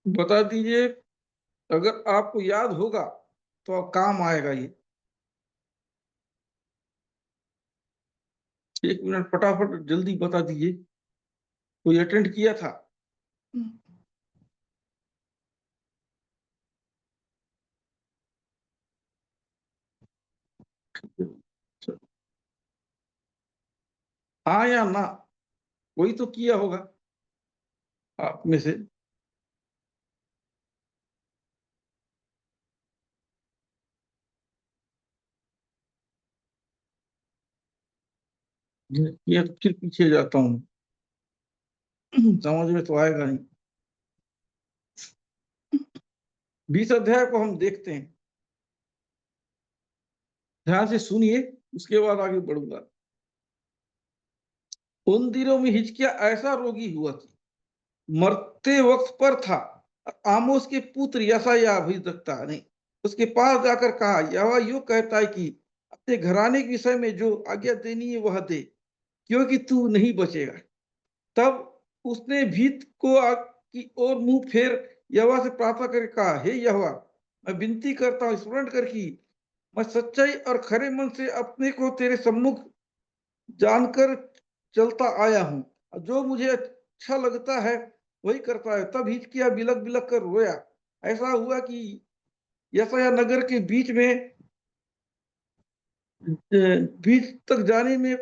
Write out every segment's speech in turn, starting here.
बता दीजिए, अगर आपको याद होगा तो काम आएगा ये। 1 मिनट फटाफट जल्दी बता दीजिए, कोई अटेंड किया था? हाँ या ना, कोई तो किया होगा आप में से। किया तो फिर पीछे जाता हूँ, समझ में तो आएगा नहीं। 20 अध्याय को हम देखते हैं, ध्यान से सुनिए, उसके बाद आगे बढ़ूंगा। उन दिनों में हिजकिय्याह ऐसा रोगी हुआ कि मरते वक्त पर था। आमोस के पुत्र यशायाह भविष्यद्वक्ता ने उसके पास जाकर कहा, यहोवा यूं कहता है कि अपने घराने के विषय में जो आज्ञा देनी है वह दे, क्योंकि तू नहीं बचेगा। तब उसने भीत को आग की ओर मुंह फेर यहोवा से प्रार्थना करके कहा, हे यहोवा, मैं विनती करता हूँ, स्मरण कर कि मैं सच्चाई और खरे मन से अपने को तेरे सम्मुख जानकर चलता आया हूँ। जो मुझे अच्छा लगता है वही करता है। तब हिजकिय्याह बिलक बिलक कर रोया। ऐसा हुआ कि यशायाह नगर के बीच तक जाने में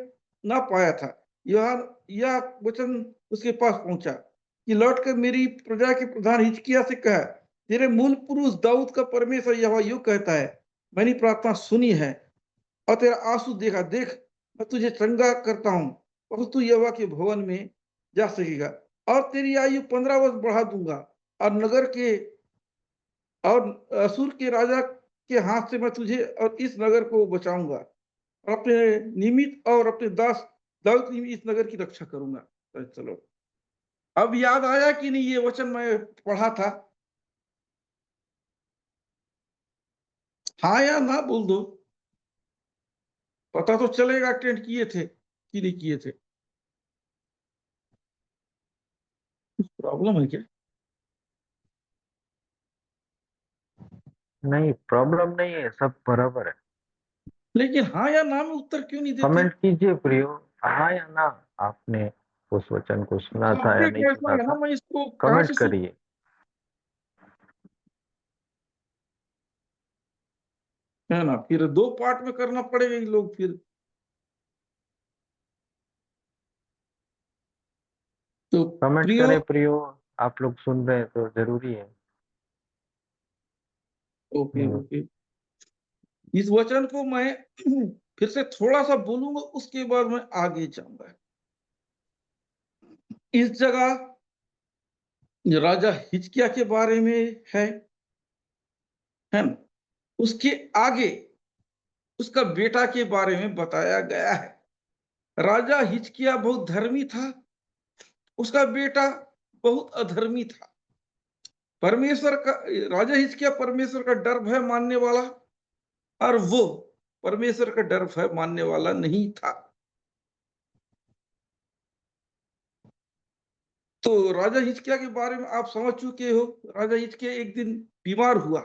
ना पाया था। यह वचन उसके पास पहुंचा कि लौटकर मेरी प्रजा के प्रधान हिजकिय्याह से कहा, तेरे मूल पुरुष दाऊद का परमेश्वर यहोवा यूं कहता है, मैंने प्रार्थना सुनी है और तेरा आंसू देखा। देख, मैं तुझे चंगा करता हूँ और तू यहोवा के भवन में जा सकेगा, और तेरी आयु 15 वर्ष बढ़ा दूंगा, और नगर के और असुर के राजा के हाथ से मैं तुझे और इस नगर को बचाऊंगा, और अपने निमित्त और अपने दास दाऊद की इस नगर की रक्षा करूंगा। तो चलो, अब याद आया कि नहीं ये वचन मैं पढ़ा था? हाँ या ना बोल दो, पता तो चलेगा अटेंड किए थे कि नहीं किए थे। कुछ प्रॉब्लम है क्या? नहीं, प्रॉब्लम नहीं है, सब बराबर है। लेकिन हाँ या ना में उत्तर क्यों नहीं देते? कमेंट कीजिए प्रियो, हाँ या ना, आपने उस वचन को सुना था या अपडेट नहीं वैसा सुना है ना, था, मैं इसको कहाँ कमेंट से सुन। करिए। है ना, फिर 2 पार्ट में करना पड़ेगा ये लोग फिर। तो कमेंट प्रियो, करें प्रियो, आप लोग सुन रहे हैं तो जरूरी है। ओके हम्म, ओके, इस वचन को मैं फिर से थोड़ा सा बोलूंगा, उसके बाद मैं आगे जाऊंगा। इस जगह राजा हिजकिय्याह के बारे में है ना, उसके आगे उसका बेटा के बारे में बताया गया है। राजा हिजकिय्याह बहुत धर्मी था, उसका बेटा बहुत अधर्मी था। परमेश्वर का राजा हिजकिय्याह परमेश्वर का डर भय मानने वाला, और वो परमेश्वर का डर भय मानने वाला नहीं था। तो राजा हिजकिय्याह के बारे में आप समझ चुके हो। राजा हिजकिय्याह एक दिन बीमार हुआ,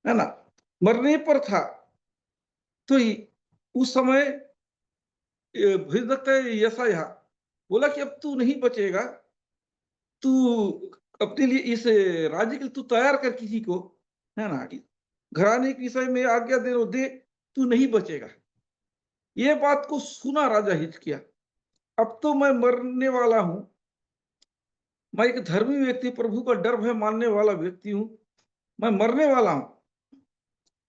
है ना, मरने पर था। तो उस समय भविष्यद्वक्ता यशायाह बोला कि अब तू नहीं बचेगा, तू अपने लिए इस राज्य के लिए तू तैयार कर किसी को, है ना, घराने के विषय में आज्ञा दे, तू नहीं बचेगा। ये बात को सुना राजा हिजकिय्याह, अब तो मैं मरने वाला हूं, मैं एक धर्मी व्यक्ति, प्रभु का डर भय मानने वाला व्यक्ति हूं, मैं मरने वाला हूं।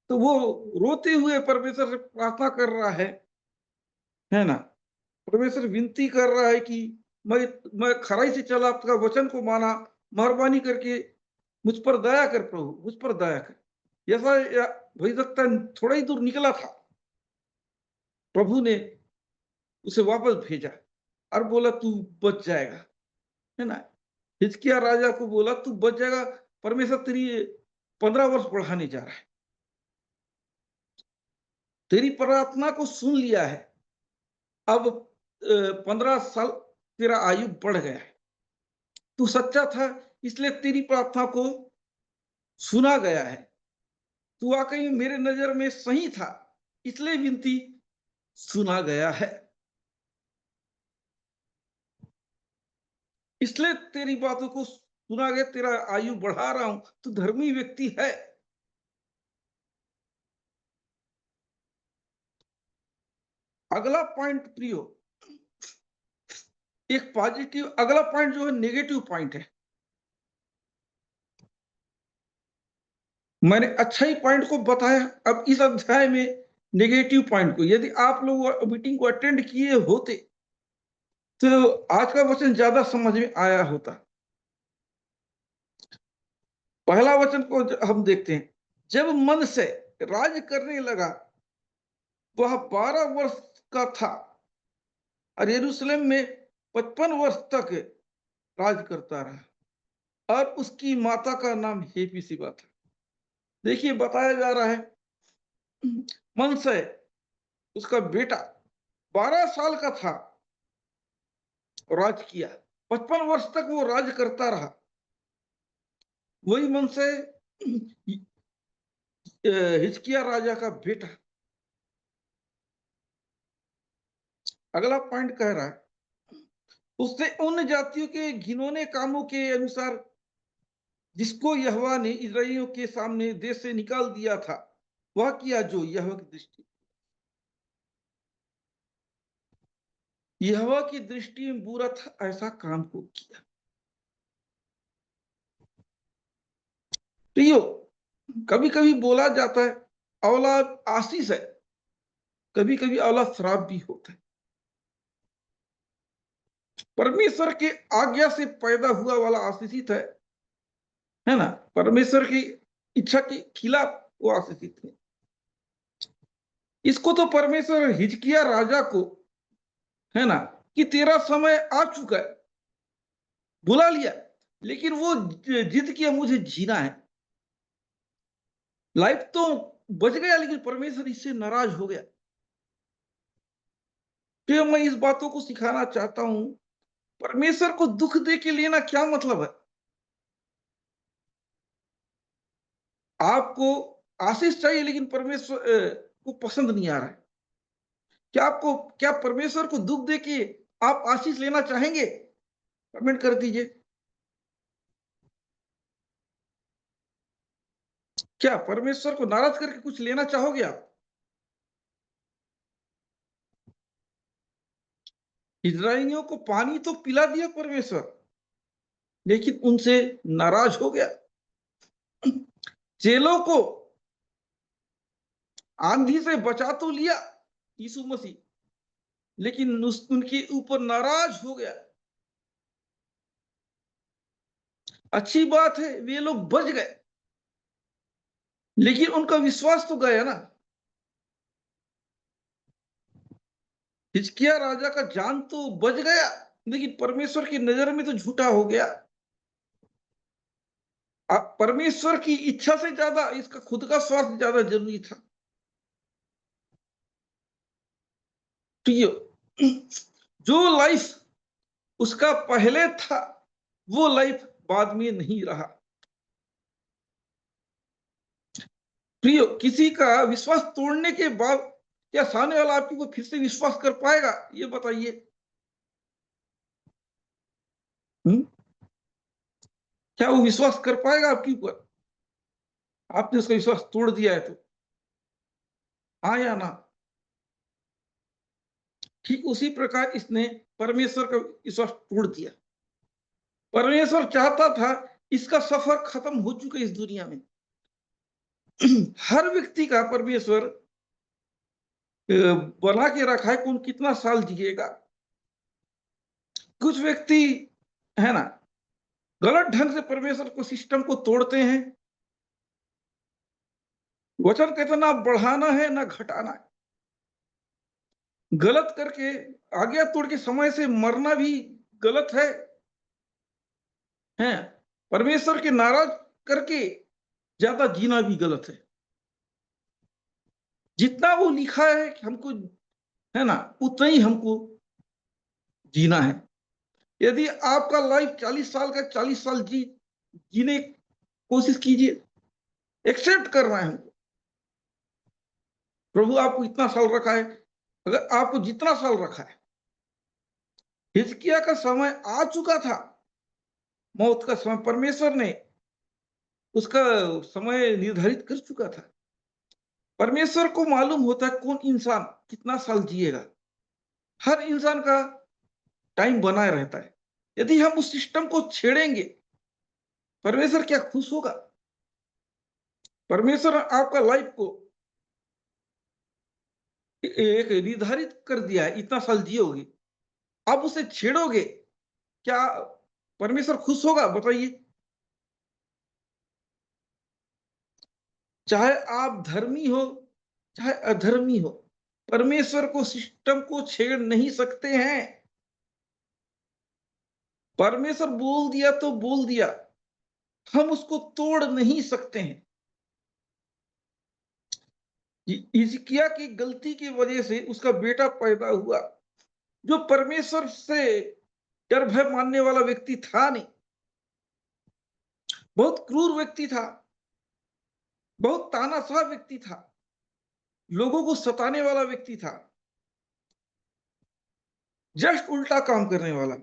तो वो रोते हुए परमेश्वर से प्रार्थना कर रहा है ना, परमेश्वर विनती कर रहा है कि मैं मैं खराई से चला, आपका वचन को माना, मेहरबानी करके मुझ पर दया कर प्रभु, मुझ पर दया कर। ऐसा भविष्यद्वक्ता थोड़ा ही दूर निकला था, प्रभु ने उसे वापस भेजा और बोला तू बच जाएगा, है ना। हिजकिय्याह राजा को बोला तू बच जाएगा, परमेश्वर तेरी 15 वर्ष बढ़ाने जा रहा है, तेरी प्रार्थना को सुन लिया है। अब 15 साल तेरा आयु बढ़ गया है, तू सच्चा था इसलिए तेरी प्रार्थना को सुना गया है। तू वाकई मेरे नजर में सही था, इसलिए विनती सुना गया है। इसलिए तेरी बातों को सुना गया, तेरा आयु बढ़ा रहा हूं, तू धर्मी व्यक्ति है। अगला पॉइंट प्रियो, एक पॉजिटिव, अगला पॉइंट जो है नेगेटिव पॉइंट है। मैंने अच्छा ही पॉइंट को बताया, अब इस अध्याय में नेगेटिव पॉइंट को, यदि आप लोग मीटिंग को अटेंड किए होते तो आज का वचन ज्यादा समझ में आया होता। पहला वचन को हम देखते हैं। जब मन से राज करने लगा, वह 12 वर्ष का था और यरूशलेम में 55 वर्ष तक राज करता रहा, और उसकी माता का नाम हेफिसिबा था। देखिए बताया जा रहा है, मन से उसका बेटा 12 साल का था, राज किया, 55 वर्ष तक वो राज करता रहा। वही मन से हिजकिया राजा का बेटा। अगला पॉइंट कह रहा है, उसने उन जातियों के घिनौने कामों के अनुसार जिसको यहोवा ने इस्राएलियों के सामने देश से निकाल दिया था, वह किया जो यहोवा की दृष्टि में बुरा था, ऐसा काम को किया। प्रियो, कभी कभी बोला जाता है औलाद आशीष है, कभी कभी औलाद श्राप भी होता है। परमेश्वर के आज्ञा से पैदा हुआ वाला आशीषित है ना। परमेश्वर की इच्छा के खिलाफ वो आशीषित है। इसको तो परमेश्वर हिजकिया राजा को, है ना, कि तेरा समय आ चुका है, बुला लिया, लेकिन वो जिद किया मुझे जीना है। लाइफ तो बच गया, लेकिन परमेश्वर इससे नाराज हो गया। तो मैं इस बातों को सिखाना चाहता हूं, परमेश्वर को दुख दे के लेना क्या मतलब है। आपको आशीष चाहिए, लेकिन परमेश्वर को पसंद नहीं आ रहा है। क्या परमेश्वर को दुख दे के आप आशीष लेना चाहेंगे? कमेंट कर दीजिए। क्या परमेश्वर को नाराज करके कुछ लेना चाहोगे आप? इस्राएलियों को पानी तो पिला दिया परमेश्वर, लेकिन उनसे नाराज हो गया। चेलों को आंधी से बचा तो लिया यीशु मसीह, लेकिन उनके ऊपर नाराज हो गया। अच्छी बात है, वे लोग बच गए, लेकिन उनका विश्वास तो गया ना। हिजकिया राजा का जान तो बच गया, लेकिन परमेश्वर की नजर में तो झूठा हो गया। परमेश्वर की इच्छा से ज्यादा इसका खुद का स्वार्थ ज्यादा जरूरी था। तो ये जो लाइफ उसका पहले था, वो लाइफ बाद में नहीं रहा। प्रियो, किसी का विश्वास तोड़ने के बाद क्या सामने वाला आपकी को फिर से विश्वास कर पाएगा, ये बताइए। क्या वो विश्वास कर पाएगा आपके ऊपर? आपने उसका विश्वास तोड़ दिया है तो, हाँ या ना? ठीक उसी प्रकार इसने परमेश्वर का विश्वास तोड़ दिया। परमेश्वर चाहता था इसका सफर खत्म हो चुका इस दुनिया में। हर व्यक्ति का परमेश्वर बना के रखा है, कौन कितना साल जिएगा। कुछ व्यक्ति, है ना, गलत ढंग से परमेश्वर को सिस्टम को तोड़ते हैं। वचन कहते ना बढ़ाना है ना घटाना है। गलत करके आज्ञा तोड़ के समय से मरना भी गलत है। परमेश्वर के नाराज करके ज्यादा जीना भी गलत है। जितना वो लिखा है कि हमको, है ना, उतना ही हमको जीना है। यदि आपका लाइफ 40 साल का 40 साल जी जीने की कोशिश कीजिए, एक्सेप्ट करना है हमको। प्रभु आपको इतना साल रखा है, अगर आपको जितना साल रखा है, हिजकिय्याह का समय आ चुका था, मौत का समय परमेश्वर ने उसका समय निर्धारित कर चुका था। परमेश्वर को मालूम होता है कौन इंसान कितना साल जिएगा। हर इंसान का टाइम बनाए रहता है। यदि हम उस सिस्टम को छेड़ेंगे, परमेश्वर क्या खुश होगा? परमेश्वर आपका लाइफ को एक निर्धारित कर दिया है, इतना साल जियोगे, आप उसे छेड़ोगे, क्या परमेश्वर खुश होगा? बताइए। चाहे आप धर्मी हो, चाहे अधर्मी हो, परमेश्वर को सिस्टम को छेड़ नहीं सकते हैं। परमेश्वर बोल दिया तो बोल दिया, हम उसको तोड़ नहीं सकते हैं। हिजकिय्याह की गलती की वजह से उसका बेटा पैदा हुआ, जो परमेश्वर से डर भय मानने वाला व्यक्ति था नहीं, बहुत क्रूर व्यक्ति था, बहुत तानाशाह व्यक्ति था, लोगों को सताने वाला व्यक्ति था, जस्ट उल्टा काम करने वाला।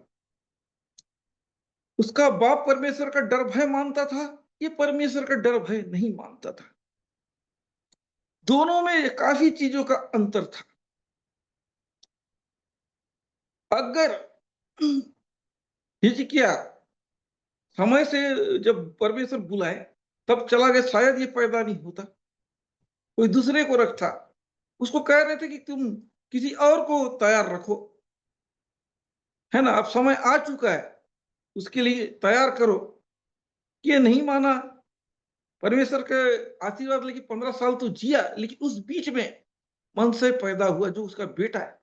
उसका बाप परमेश्वर का डर भय मानता था, ये परमेश्वर का डर भय नहीं मानता था। दोनों में काफी चीजों का अंतर था। अगर हिजकिय्याह समय से जब परमेश्वर बुलाए तब चला गया, शायद ये पैदा नहीं होता, कोई दूसरे को रखता। उसको कह रहे थे कि तुम किसी और को तैयार रखो, है ना, अब समय आ चुका है, उसके लिए तैयार करो। ये नहीं माना, परमेश्वर के आशीर्वाद लेके 15 साल तो जिया, लेकिन उस बीच में मन से पैदा हुआ जो उसका बेटा है।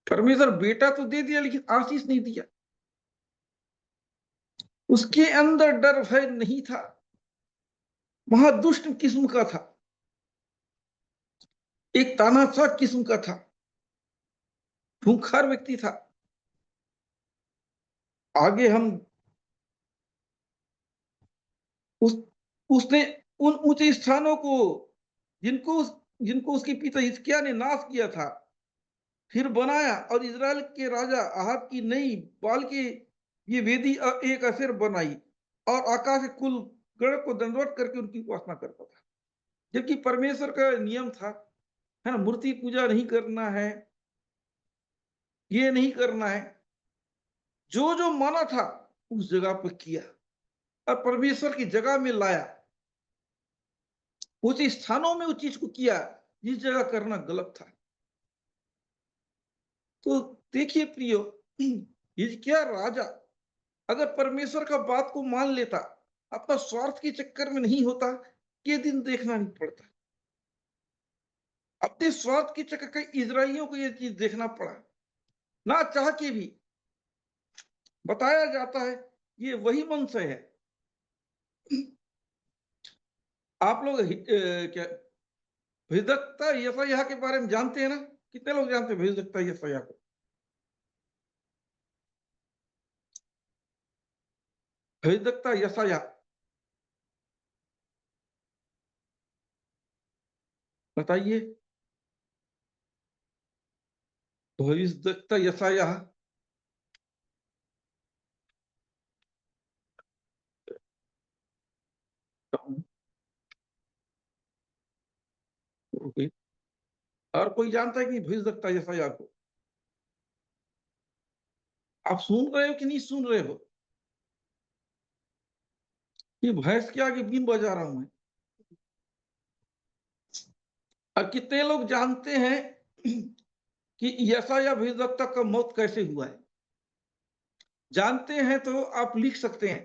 परमेश्वर बेटा तो दे दिया लेकिन आशीष नहीं दिया। उसके अंदर डर भय नहीं था, महादुष्ट किस्म का था, एक तानाशाह किस्म का था, खूंखार व्यक्ति था। आगे हम उस उसने उन ऊंचे स्थानों को जिनको जिनको उसके पिता हिजकिय्याह ने नाश किया था, फिर बनाया, और इजराइल के राजा अहाब की नई बाल की ये वेदी एक असेर बनाई, और आकाश के कुल गण को दंडवत करके उनकी उपासना करता था। जबकि परमेश्वर का नियम था, है ना, मूर्ति पूजा नहीं करना है, ये नहीं करना है। जो जो माना था उस जगह पर किया, और परमेश्वर की जगह में लाया, उस स्थानों में उस चीज को किया जिस जगह करना गलत था। तो देखिए प्रियो, हिजकिय्याह राजा अगर परमेश्वर का बात को मान लेता, अपना स्वार्थ के चक्कर में नहीं होता, ये दिन देखना नहीं पड़ता। अपने स्वार्थ के चक्कर के इजराइलियों को ये चीज देखना पड़ा, ना चाह के भी। बताया जाता है ये वही वंशज है। आप लोग क्या भेदकता यशायाह के बारे में जानते हैं ना? कितने लोग जानते हैं भेदकता यशायाह को? भेदकता यशायाह बताइए। भेदकता यशायाह और कोई जानता है कि भेदकता यशायाह को? आप सुन रहे हो कि नहीं सुन रहे हो? ये भैंस के आगे बीन बजा रहा हूं मैं। और कितने लोग जानते हैं कि यशायाह भेदकता का मौत कैसे हुआ है? जानते हैं तो आप लिख सकते हैं।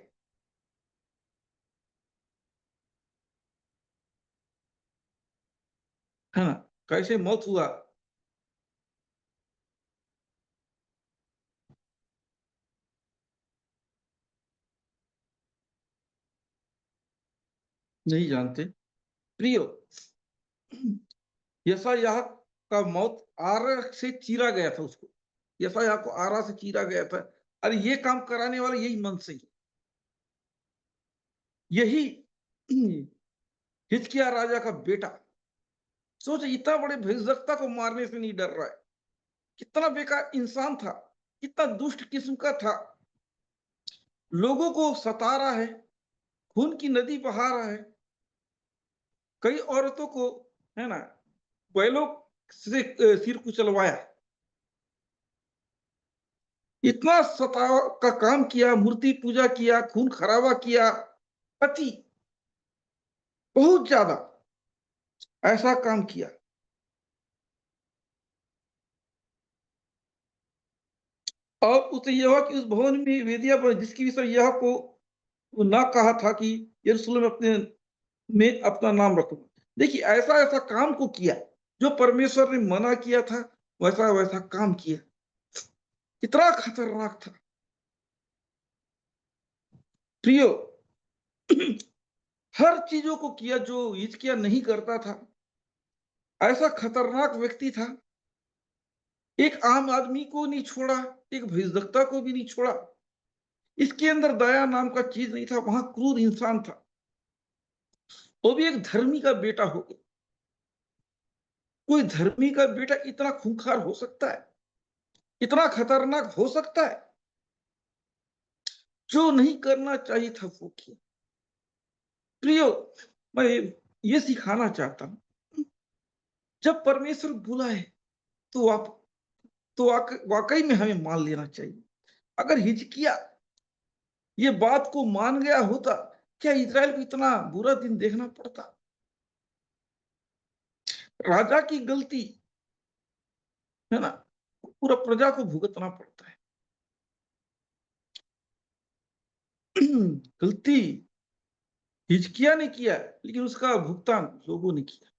है ना, कैसे मौत हुआ? नहीं जानते प्रियो। यशायाह का मौत आरा से चीरा गया था उसको। यशायाह को आरा से चीरा गया था, अरे ये काम कराने वाला यही मन से ही, यही हिजकिय्याह राजा का बेटा। सोच, इतना बड़े भयजक्ता को मारने से नहीं डर रहा है। कितना बेकार इंसान था, कितना दुष्ट किस्म का था, लोगों को सता रहा है, खून की नदी बहा रहा है, कई औरतों को, है ना, बैलों से सिर कुचलवाया, इतना सता का काम किया, मूर्ति पूजा किया, खून खराबा किया, अति, बहुत ज्यादा ऐसा काम किया। और उसे यह हुआ कि उस भवन में वेदियां बनी, जिसकी विषय यह को ना कहा था कि यरूशलेम अपने में अपना नाम रखूंगा। देखिए, ऐसा ऐसा काम को किया जो परमेश्वर ने मना किया था, वैसा वैसा काम किया। इतना खतरनाक था प्रियो। हर चीजों को किया जो हिजकिय्याह नहीं करता था। ऐसा खतरनाक व्यक्ति था, एक आम आदमी को नहीं छोड़ा, एक भयदक्ता को भी नहीं छोड़ा। इसके अंदर दया नाम का चीज नहीं था, वहां क्रूर इंसान था, वो भी एक धर्मी का बेटा हो गया। कोई धर्मी का बेटा इतना खूंखार हो सकता है, इतना खतरनाक हो सकता है? जो नहीं करना चाहिए था वो किया। प्रियो, मैं ये सिखाना चाहता हूं, जब परमेश्वर बुलाए तो आप तो वाकई में हमें मान लेना चाहिए। अगर हिजकिय्याह ये बात को मान गया होता, क्या इजराइल को इतना बुरा दिन देखना पड़ता? राजा की गलती, है ना, पूरा प्रजा को भुगतना पड़ता है। गलती हिजकिय्याह ने किया, लेकिन उसका भुगतान लोगों ने किया।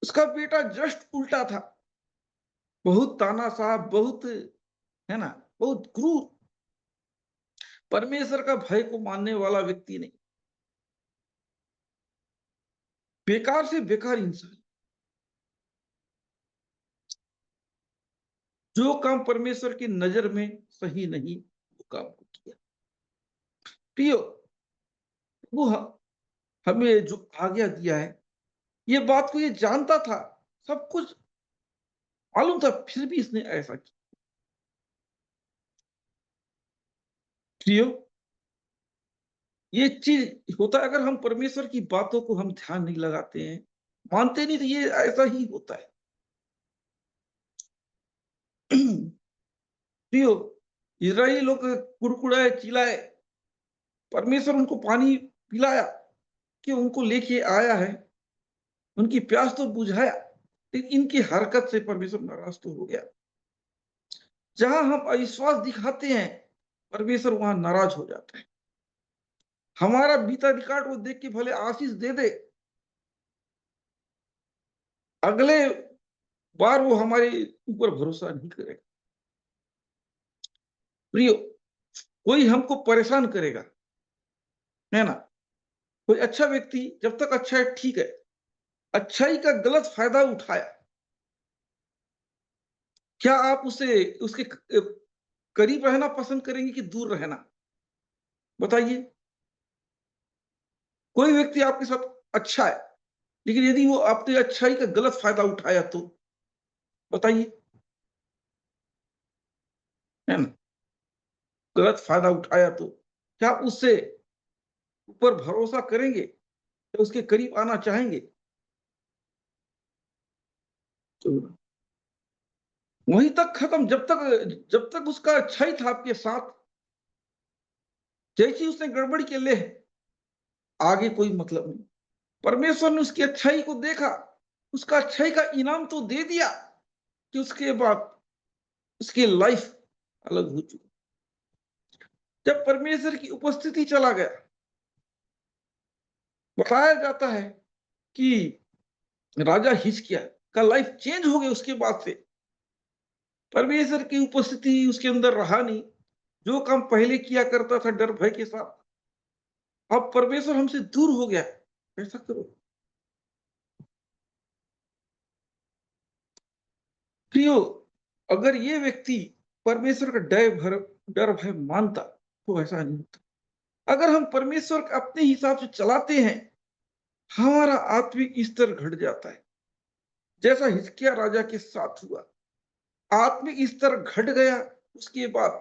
उसका बेटा जस्ट उल्टा था, बहुत तानाशाह, बहुत, है ना, बहुत क्रूर, परमेश्वर का भय को मानने वाला व्यक्ति नहीं, बेकार से बेकार इंसान। जो काम परमेश्वर की नजर में सही नहीं, वो काम को किया। प्रियो, वो हमें जो आज्ञा दिया है, ये बात को ये जानता था, सब कुछ मालूम था, फिर भी इसने ऐसा किया। प्रियो, ये चीज होता है, अगर हम परमेश्वर की बातों को हम ध्यान नहीं लगाते हैं, मानते नहीं, तो ये ऐसा ही होता है। प्रियो, इजरायली लोग कुड़कुड़ाए, चिल्लाए, परमेश्वर उनको पानी पिलाया कि उनको लेके आया है, उनकी प्यास तो बुझाया, लेकिन इनकी हरकत से परमेश्वर नाराज तो हो गया। जहां हम अविश्वास दिखाते हैं, परमेश्वर वहां नाराज हो जाता है। हमारा बीता रिकॉर्ड वो देख के भले आशीष दे दे, अगले बार वो हमारे ऊपर भरोसा नहीं करेगा। प्रियो, कोई हमको परेशान करेगा, है ना, कोई अच्छा व्यक्ति जब तक अच्छा है ठीक है, अच्छाई का गलत फायदा उठाया, क्या आप उसे उसके करीब रहना पसंद करेंगे कि दूर रहना? बताइए। कोई व्यक्ति आपके साथ अच्छा है, लेकिन यदि वो आपकी अच्छाई का गलत फायदा उठाया तो बताइए, है ना, गलत फायदा उठाया तो क्या आप उससे ऊपर भरोसा करेंगे या उसके करीब आना चाहेंगे? तो वहीं तक खत्म, जब तक उसका अच्छा ही था आपके साथ, जैसी उसने गड़बड़ी के ले, आगे कोई मतलब नहीं। परमेश्वर ने उसकी अच्छाई को देखा, उसका अच्छाई का इनाम तो दे दिया, कि उसके बाद उसकी लाइफ अलग हो चुकी। जब परमेश्वर की उपस्थिति चला गया, बताया जाता है कि राजा हिजकिय्याह का लाइफ चेंज हो गया उसके बाद से। परमेश्वर की उपस्थिति उसके अंदर रहा नहीं, जो काम पहले किया करता था डर भय के साथ, अब परमेश्वर हमसे दूर हो गया। ऐसा करो प्रियो, अगर ये व्यक्ति परमेश्वर का डर भय मानता तो ऐसा नहीं होता। अगर हम परमेश्वर को अपने हिसाब से चलाते हैं, हमारा आत्मिक स्तर घट जाता है, जैसा हिजकिय्याह राजा के साथ हुआ। आत्मिक स्तर घट गया, उसके बाद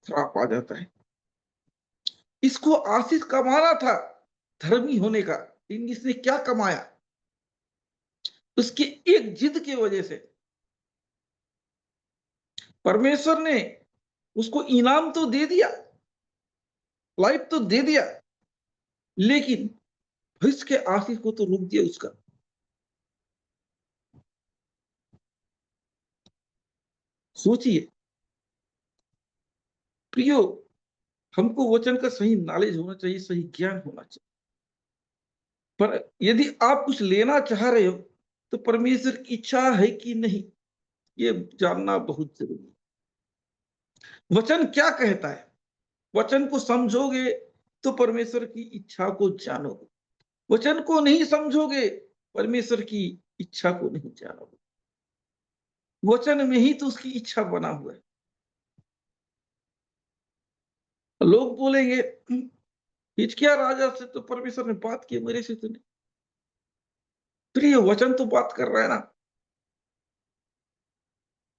श्राप आ जाता है। इसको आशीष कमाना था धर्मी होने का, लेकिन इसने क्या कमाया? उसकी एक जिद की वजह से परमेश्वर ने उसको इनाम तो दे दिया, लाइफ तो दे दिया, लेकिन भविष्य के आशीष को तो रोक दिया उसका। सोचिए प्रियो, हमको वचन का सही नॉलेज होना चाहिए, सही ज्ञान होना चाहिए। पर यदि आप कुछ लेना चाह रहे हो तो परमेश्वर की इच्छा है कि नहीं, ये जानना बहुत जरूरी है। वचन क्या कहता है, वचन को समझोगे तो परमेश्वर की इच्छा को जानोगे। वचन को नहीं समझोगे, परमेश्वर की इच्छा को नहीं जानोगे। वचन में ही तो उसकी इच्छा बना हुआ है। लोग बोलेंगे हिजकिय्याह राजा से तो परमेश्वर ने बात की, मेरे से तो नहीं। फिर ये वचन तो बात कर रहा है ना,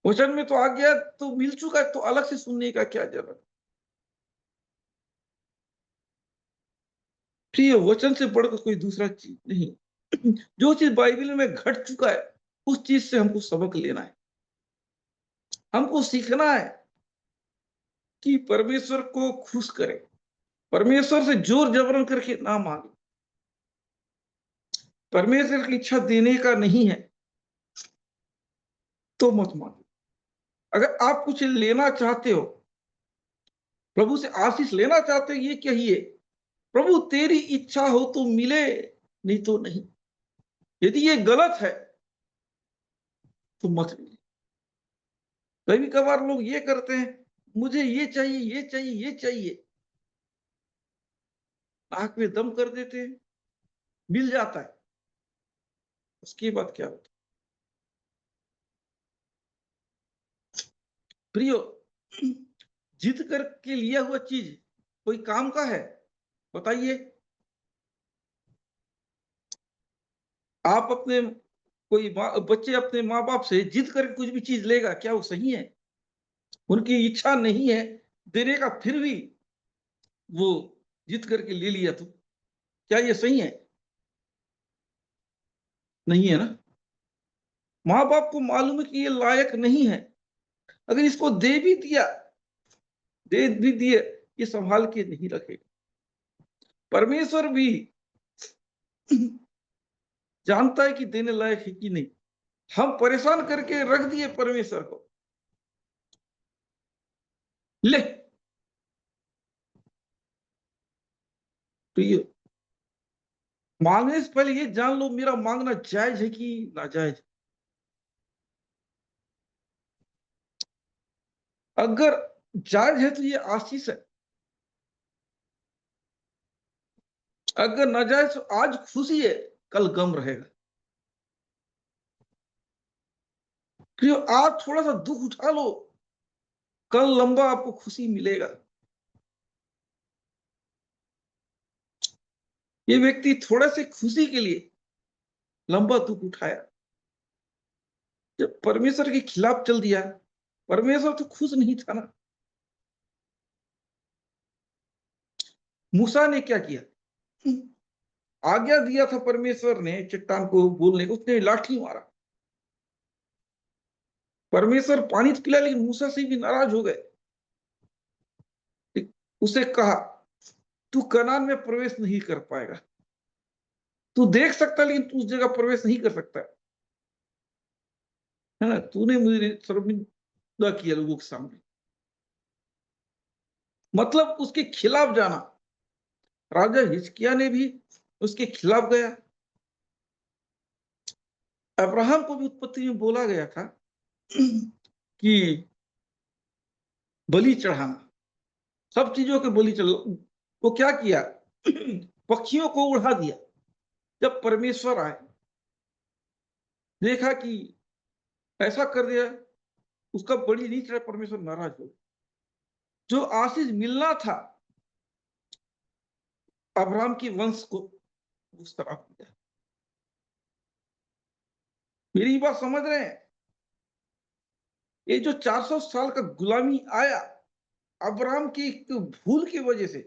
वचन में तो आज्ञा तो मिल चुका है, तो अलग से सुनने का क्या जरूरत? प्रिय, वचन से बढ़कर कोई दूसरा चीज नहीं। जो चीज बाइबल में घट चुका है, उस चीज से हमको सबक लेना है। हमको सीखना है कि परमेश्वर को खुश करें, परमेश्वर से जोर जबरन करके ना मांगे। परमेश्वर की इच्छा देने का नहीं है तो मत मांगे। अगर आप कुछ लेना चाहते हो, प्रभु से आशीष लेना चाहते हो, ये कहिए प्रभु तेरी इच्छा हो तो मिले, नहीं तो नहीं। यदि ये गलत है तो मत मिले। कभी कभार लोग ये करते हैं, मुझे ये चाहिए, ये चाहिए, ये चाहिए, आंख में दम कर देते हैं, मिल जाता है, उसके बाद क्या होता है? प्रियो, जीत करके लिया हुआ चीज कोई काम का है? बताइए। आप अपने बच्चे अपने माँ बाप से जिद करके कुछ भी चीज लेगा, क्या वो सही है? उनकी इच्छा नहीं है देने का, फिर भी वो जिद करके ले लिया, तो क्या ये सही है? नहीं है ना। माँ बाप को मालूम है कि ये लायक नहीं है, अगर इसको दे भी दिए, ये संभाल के नहीं रखेगा। परमेश्वर भी जानता है कि देने लायक है कि नहीं। हम परेशान करके रख दिए परमेश्वर को, ले। तो ये मांगने से पहले ये जान लो मेरा मांगना जायज है कि नाजायज। अगर जायज है तो ये आशीष है, अगर नाजायज तो आज खुशी है, कल गम रहेगा। क्यों? आज थोड़ा सा दुख उठा लो, कल लंबा आपको खुशी मिलेगा। ये व्यक्ति थोड़े से खुशी के लिए लंबा दुख उठाया, जब परमेश्वर के खिलाफ चल दिया, परमेश्वर तो खुश नहीं था ना। मूसा ने क्या किया? आज्ञा दिया था परमेश्वर ने चट्टान को बोलने को, उसने लाठी मारा। परमेश्वर पानी तो पिला, लेकिन मूसा से भी नाराज हो गए। उसे कहा तू कनान में प्रवेश नहीं कर पाएगा, तू देख सकता लेकिन तू उस जगह प्रवेश नहीं कर सकता है ना। तूने मुझे शर्मिंदा किया लोगों के सामने। मतलब उसके खिलाफ जाना। राजा हिजकिय्याह ने भी उसके खिलाफ गया। अब्राहम को भी उत्पत्ति में बोला गया था कि बलि चढ़ाना, सब चीजों के बलि चढ़। वो क्या किया? पक्षियों को उड़ा दिया। जब परमेश्वर आए, देखा कि ऐसा कर दिया, उसका बड़ी नीच है, परमेश्वर नाराज हो। जो आशीष मिलना था अब्राहम की वंश को, उस तरह किया। मेरी बात समझ रहे हैं? ये जो 400 साल का गुलामी आया, अब्राहम की एक भूल की वजह से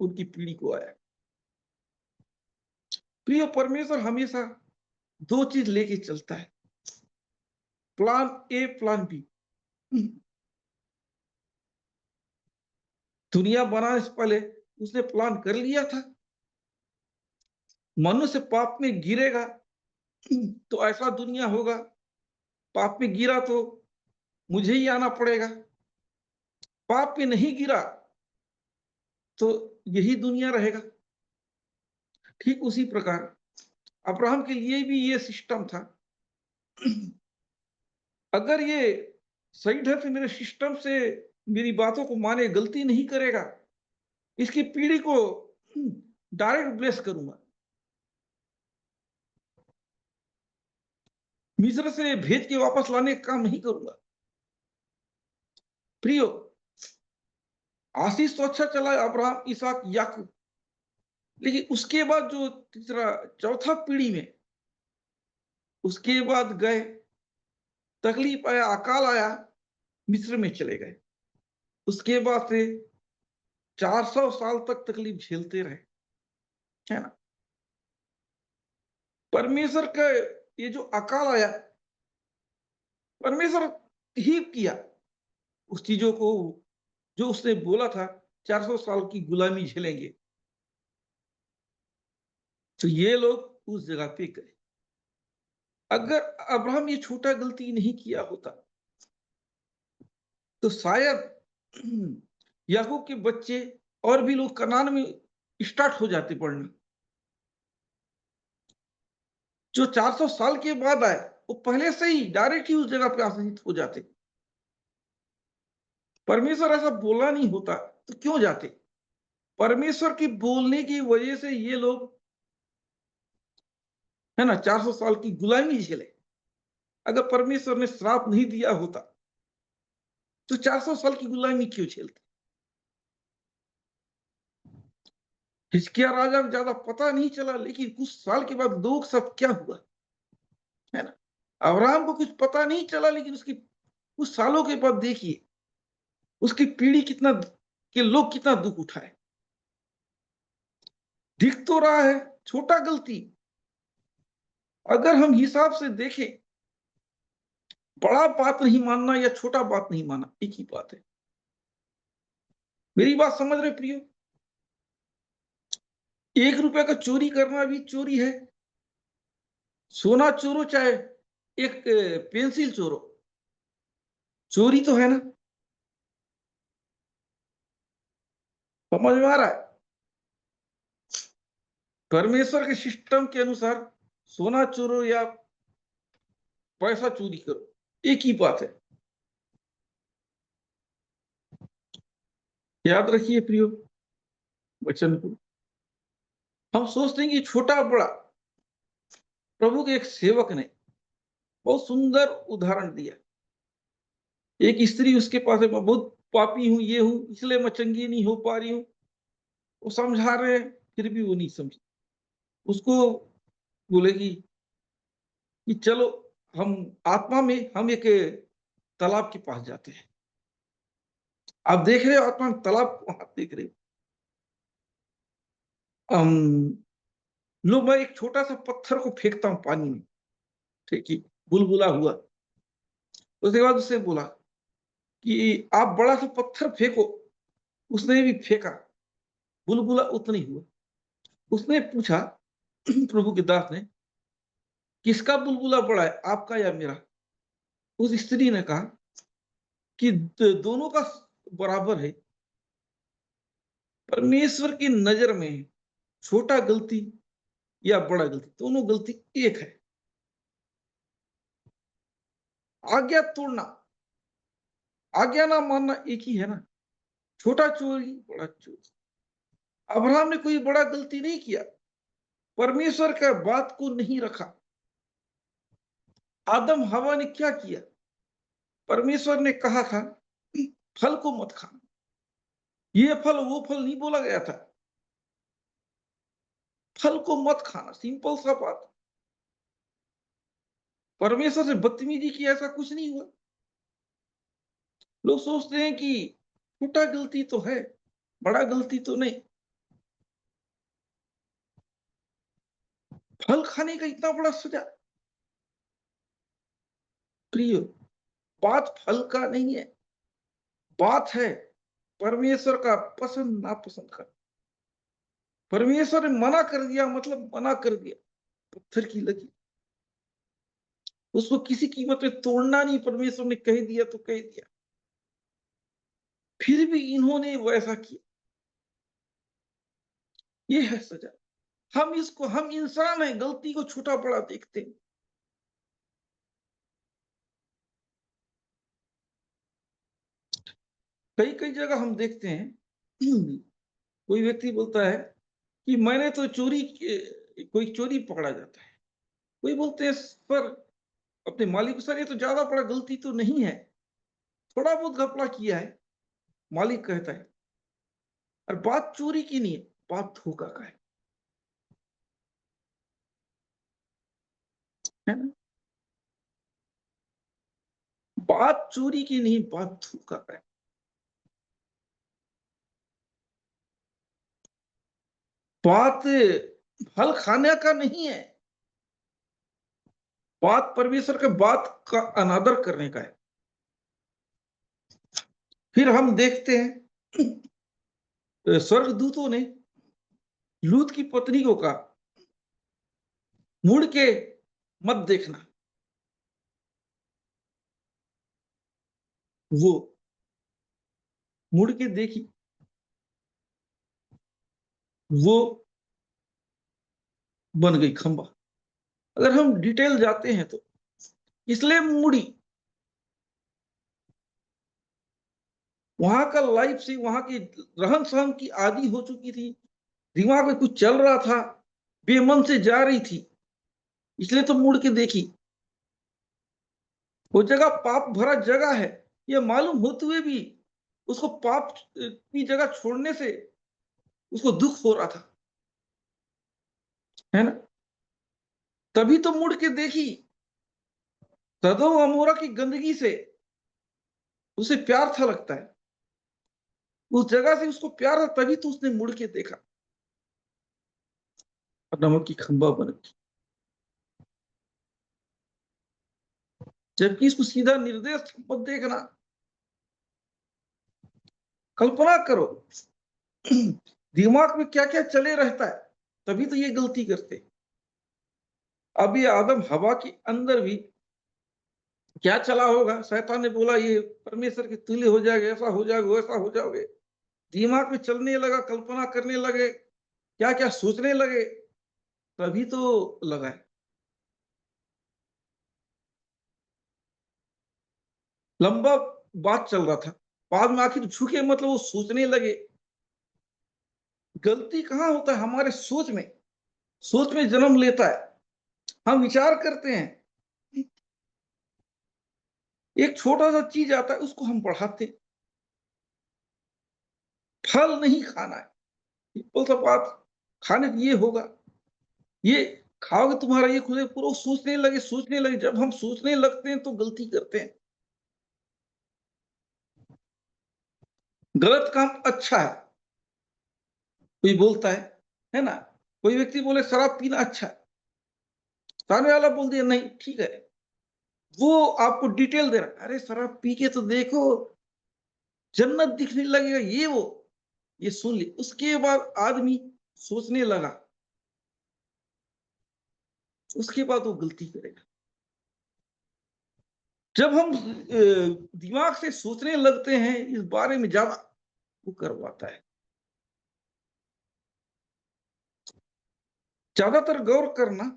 उनकी पीढ़ी को आया। प्रिय, परमेश्वर हमेशा दो चीज लेके चलता है, प्लान ए, प्लान बी। दुनिया बनाने से पहले उसने प्लान कर लिया था, मनुष्य पाप में गिरेगा तो ऐसा दुनिया होगा, पाप में गिरा तो मुझे ही आना पड़ेगा, पाप में नहीं गिरा तो यही दुनिया रहेगा। ठीक उसी प्रकार अब्राहम के लिए भी ये सिस्टम था। अगर ये सही ढंग से मेरे सिस्टम से मेरी बातों को माने, गलती नहीं करेगा, इसकी पीढ़ी को डायरेक्ट ब्लेस करूंगा, मिस्र से भेज के वापस लाने का काम नहीं करूंगा। प्रियो, आशीष तो अच्छा चला अब्राहम, इसहाक, याकूब, लेकिन उसके बाद जो तीसरा चौथा पीढ़ी में, उसके बाद गए, तकलीफ आया, अकाल आया, मिस्र में चले गए। उसके बाद से 400 साल तक तकलीफ झेलते रहे, है ना। परमेश्वर का ये जो अकाल आया, परमेश्वर ही किया उस चीजों को जो उसने बोला था, 400 साल की गुलामी झेलेंगे, तो ये लोग उस जगह पे गए। अगर अब्राहम ये छोटा गलती नहीं किया होता तो शायद याकूब के बच्चे और भी लोग कनान में स्टार्ट हो जाते पढ़ने। जो 400 साल के बाद आए, वो पहले से ही डायरेक्ट ही उस जगह पे आसानित हो जाते। परमेश्वर ऐसा बोला नहीं होता तो क्यों जाते? परमेश्वर की बोलने की वजह से ये लोग, है ना, 400 साल की गुलामी झेले। अगर परमेश्वर ने श्राप नहीं दिया होता तो 400 साल की गुलामी क्यों झेलते? हिजकिय्याह राजा को ज्यादा पता नहीं चला, लेकिन कुछ साल के बाद लोग सब क्या हुआ, है ना। अब्राहम को कुछ पता नहीं चला, लेकिन उसकी कुछ सालों के बाद देखिए उसकी पीढ़ी कितना, के लोग कितना दुख उठाए। दिख तो रहा है छोटा गलती, अगर हम हिसाब से देखें, बड़ा बात नहीं मानना या छोटा बात नहीं मानना एक ही बात है। मेरी बात समझ रहे प्रियो? 1 रुपए का चोरी करना भी चोरी है, सोना चोरो चाहे एक पेंसिल चोरो, चोरी तो है ना। समझ में आ रहा है? परमेश्वर के सिस्टम के अनुसार सोना चोरो या पैसा चोरी करो एक ही बात है। याद रखिए प्रियो वचन को। हम सोचते हैं कि छोटा बड़ा, प्रभु के एक सेवक ने बहुत सुंदर उदाहरण दिया। एक स्त्री उसके पास है, मैं बहुत पापी हूं, ये हूं, इसलिए मैं चंगी नहीं हो पा रही हूं। वो समझा रहे हैं, फिर भी वो नहीं समझ। उसको बोलेगी कि चलो हम आत्मा में हम एक तालाब के पास जाते हैं। आप देख रहे हो आत्मा में तालाब, वहां देख रहे हो। लो, मैं एक छोटा सा पत्थर को फेंकता हूं पानी में, ठीक है, बुलबुला हुआ। उसके बाद उससे बोला कि आप बड़ा सा पत्थर फेंको। उसने भी फेंका, बुलबुला उतना ही हुआ। उसने पूछा प्रभु के दास ने, किसका बुलबुला बड़ा है, आपका या मेरा? उस स्त्री ने कहा कि दोनों का बराबर है। परमेश्वर की नजर में छोटा गलती या बड़ा गलती, दोनों गलती एक है। आज्ञा तोड़ना, आज्ञा ना मानना एक ही है ना। छोटा चोरी, बड़ा चोरी। अब्राहम ने कोई बड़ा गलती नहीं किया, परमेश्वर का बात को नहीं रखा। आदम हवा ने क्या किया? परमेश्वर ने कहा था कि फल को मत खाना, ये फल वो फल नहीं बोला गया था, फल को मत खाना, सिंपल सा बात। परमेश्वर से बदतमीजी की, ऐसा कुछ नहीं हुआ। लोग सोचते हैं कि छोटा गलती तो है, बड़ा गलती तो नहीं। फल खाने का इतना बड़ा सजा। प्रिय, बात फल का नहीं है, बात है परमेश्वर का पसंद नापसंद का। परमेश्वर ने मना कर दिया मतलब मना कर दिया, पत्थर की लगी, उसको किसी कीमत में तोड़ना नहीं। परमेश्वर ने कह दिया तो कह दिया, फिर भी इन्होंने वैसा किया। ये है सजा। हम इंसान हैं, गलती को छोटा बड़ा देखते हैं। कई कई जगह हम देखते हैं, कोई व्यक्ति बोलता है कि मैंने तो कोई चोरी पकड़ा जाता है, कोई बोलते हैं सर अपने मालिक को, सर ये तो ज्यादा बड़ा गलती तो नहीं है, थोड़ा बहुत घपला किया है, मालिक कहता है। और बात चोरी की नहीं है, बात धोखा का है ना। बात चोरी की नहीं, बात धोखा का है। बात फल खाने का नहीं है, बात परमेश्वर के बात का अनादर करने का है। फिर हम देखते हैं स्वर्गदूतों ने लूत की पत्नी को कहा, मुड़ के मत देखना। वो मुड़ के देखी, वो बन गई खंबा। अगर हम डिटेल जाते हैं तो इसलिए मुड़ी, वहां का लाइफ से, वहां की रहन सहन की आदि हो चुकी थी, दिमाग में कुछ चल रहा था, बेमन से जा रही थी, इसलिए तो मुड़ के देखी। वो जगह पाप भरा जगह है, ये मालूम होते हुए भी उसको पाप की जगह छोड़ने से उसको दुख हो रहा था, है ना। तभी तो मुड़ के देखी। सदोम अमोरा की गंदगी से उसे प्यार था लगता है, उस जगह से उसको प्यार था, तभी तो उसने मुड़ के देखा और नमक की खंबा बन गई। जबकि इसको सीधा निर्देश मत देखना। कल्पना करो दिमाग में क्या क्या चले रहता है, तभी तो ये गलती करते। अब ये आदम हवा के अंदर भी क्या चला होगा, शैतान ने बोला ये परमेश्वर के तुल्य हो जाएगा, ऐसा हो जाएगा, वैसा हो जाओगे। दिमाग में चलने लगा, कल्पना करने लगे, क्या क्या सोचने लगे, तभी तो लगा है। लंबा बात चल रहा था, बाद में आखिर झुके मतलब वो सोचने लगे। गलती कहाँ होता है, हमारे सोच में, सोच में जन्म लेता है। हम विचार करते हैं, एक छोटा सा चीज आता है उसको हम बढ़ाते हैं। फल नहीं खाना है, सिंपल सा बात। खाने को ये होगा, ये खाओगे, तुम्हारा ये खुद पूरा सोचने लगे, सोचने लगे। जब हम सोचने लगते हैं तो गलती करते हैं। गलत काम अच्छा है, कोई बोलता है ना। कोई व्यक्ति बोले शराब पीना अच्छा है, सामने वाला बोल दिया नहीं ठीक है, वो आपको डिटेल दे रहा है, अरे शराब पी के तो देखो जन्नत दिखने लगेगा, ये वो, ये सुन ली। उसके बाद आदमी सोचने लगा, उसके बाद वो गलती करेगा। जब हम दिमाग से सोचने लगते हैं इस बारे में ज्यादा, वो करवाता है। ज्यादातर गौर करना,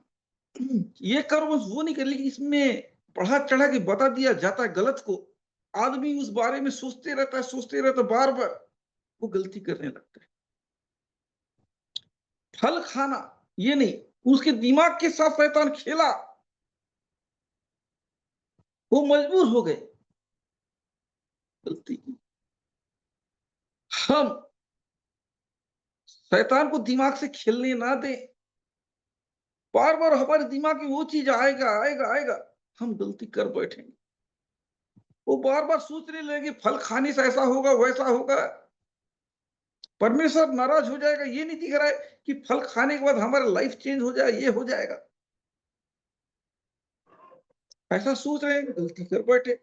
ये कर्म वो नहीं कर, लेकिन इसमें बढ़ा चढ़ा के बता दिया जाता है गलत को। आदमी उस बारे में सोचते रहता है, सोचते रहता है, बार बार वो गलती करने लगता है। फल खाना ये नहीं, उसके दिमाग के साथ शैतान खेला, वो मजबूर हो गए। गलती की। हम शैतान को दिमाग से खेलने ना दें। बार बार हमारे दिमाग में वो चीज आएगा आएगा आएगा, हम गलती कर बैठेंगे। वो बार बार सोचने लगे फल खाने से ऐसा होगा वैसा होगा। परमेश्वर नाराज हो जाएगा, ये नहीं दिख रहा है कि फल खाने के बाद हमारा लाइफ चेंज हो जाए, ये हो जाएगा। ऐसा सोच रहे हैं, गलती कर बैठे।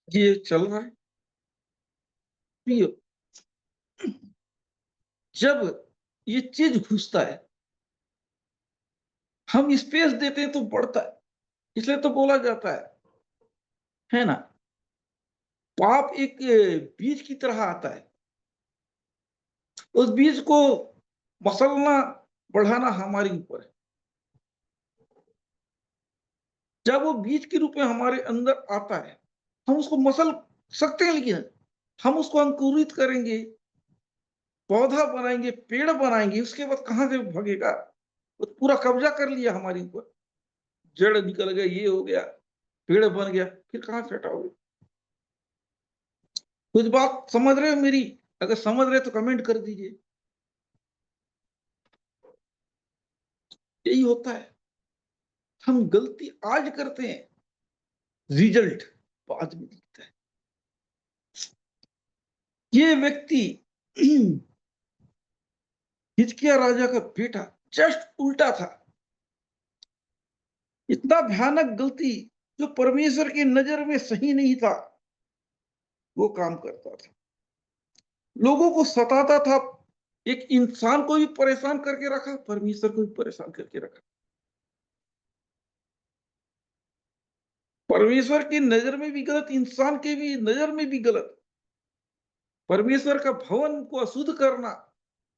ये चल रहा है। ये जब ये चीज घुसता है, हम स्पेस देते हैं तो बढ़ता है। इसलिए तो बोला जाता है ना, पाप एक बीज की तरह आता है। उस बीज को मसलना बढ़ाना हमारे ऊपर है। जब वो बीज के रूप में हमारे अंदर आता है, हम उसको मसल सकते हैं, लेकिन हम उसको अंकुरित करेंगे, पौधा बनाएंगे, पेड़ बनाएंगे, उसके बाद कहां से भगेगा? वो पूरा कब्जा कर लिया हमारे ऊपर, जड़ निकल गया, ये हो गया, पेड़ बन गया, फिर कहां से हटाओगे? कुछ बात समझ रहे हो मेरी? अगर समझ रहे तो कमेंट कर दीजिए। यही होता है, हम गलती आज करते हैं, रिजल्ट बाद में दिखता है। ये व्यक्ति हिजकिया राजा का बेटा जस्ट उल्टा था। इतना भयानक गलती जो परमेश्वर की नजर में सही नहीं था, वो काम करता था। लोगों को सताता था। एक इंसान को भी परेशान करके रखा, परमेश्वर को भी परेशान करके रखा। परमेश्वर की नजर में भी गलत, इंसान के भी नजर में भी गलत। परमेश्वर का भवन को अशुद्ध करना,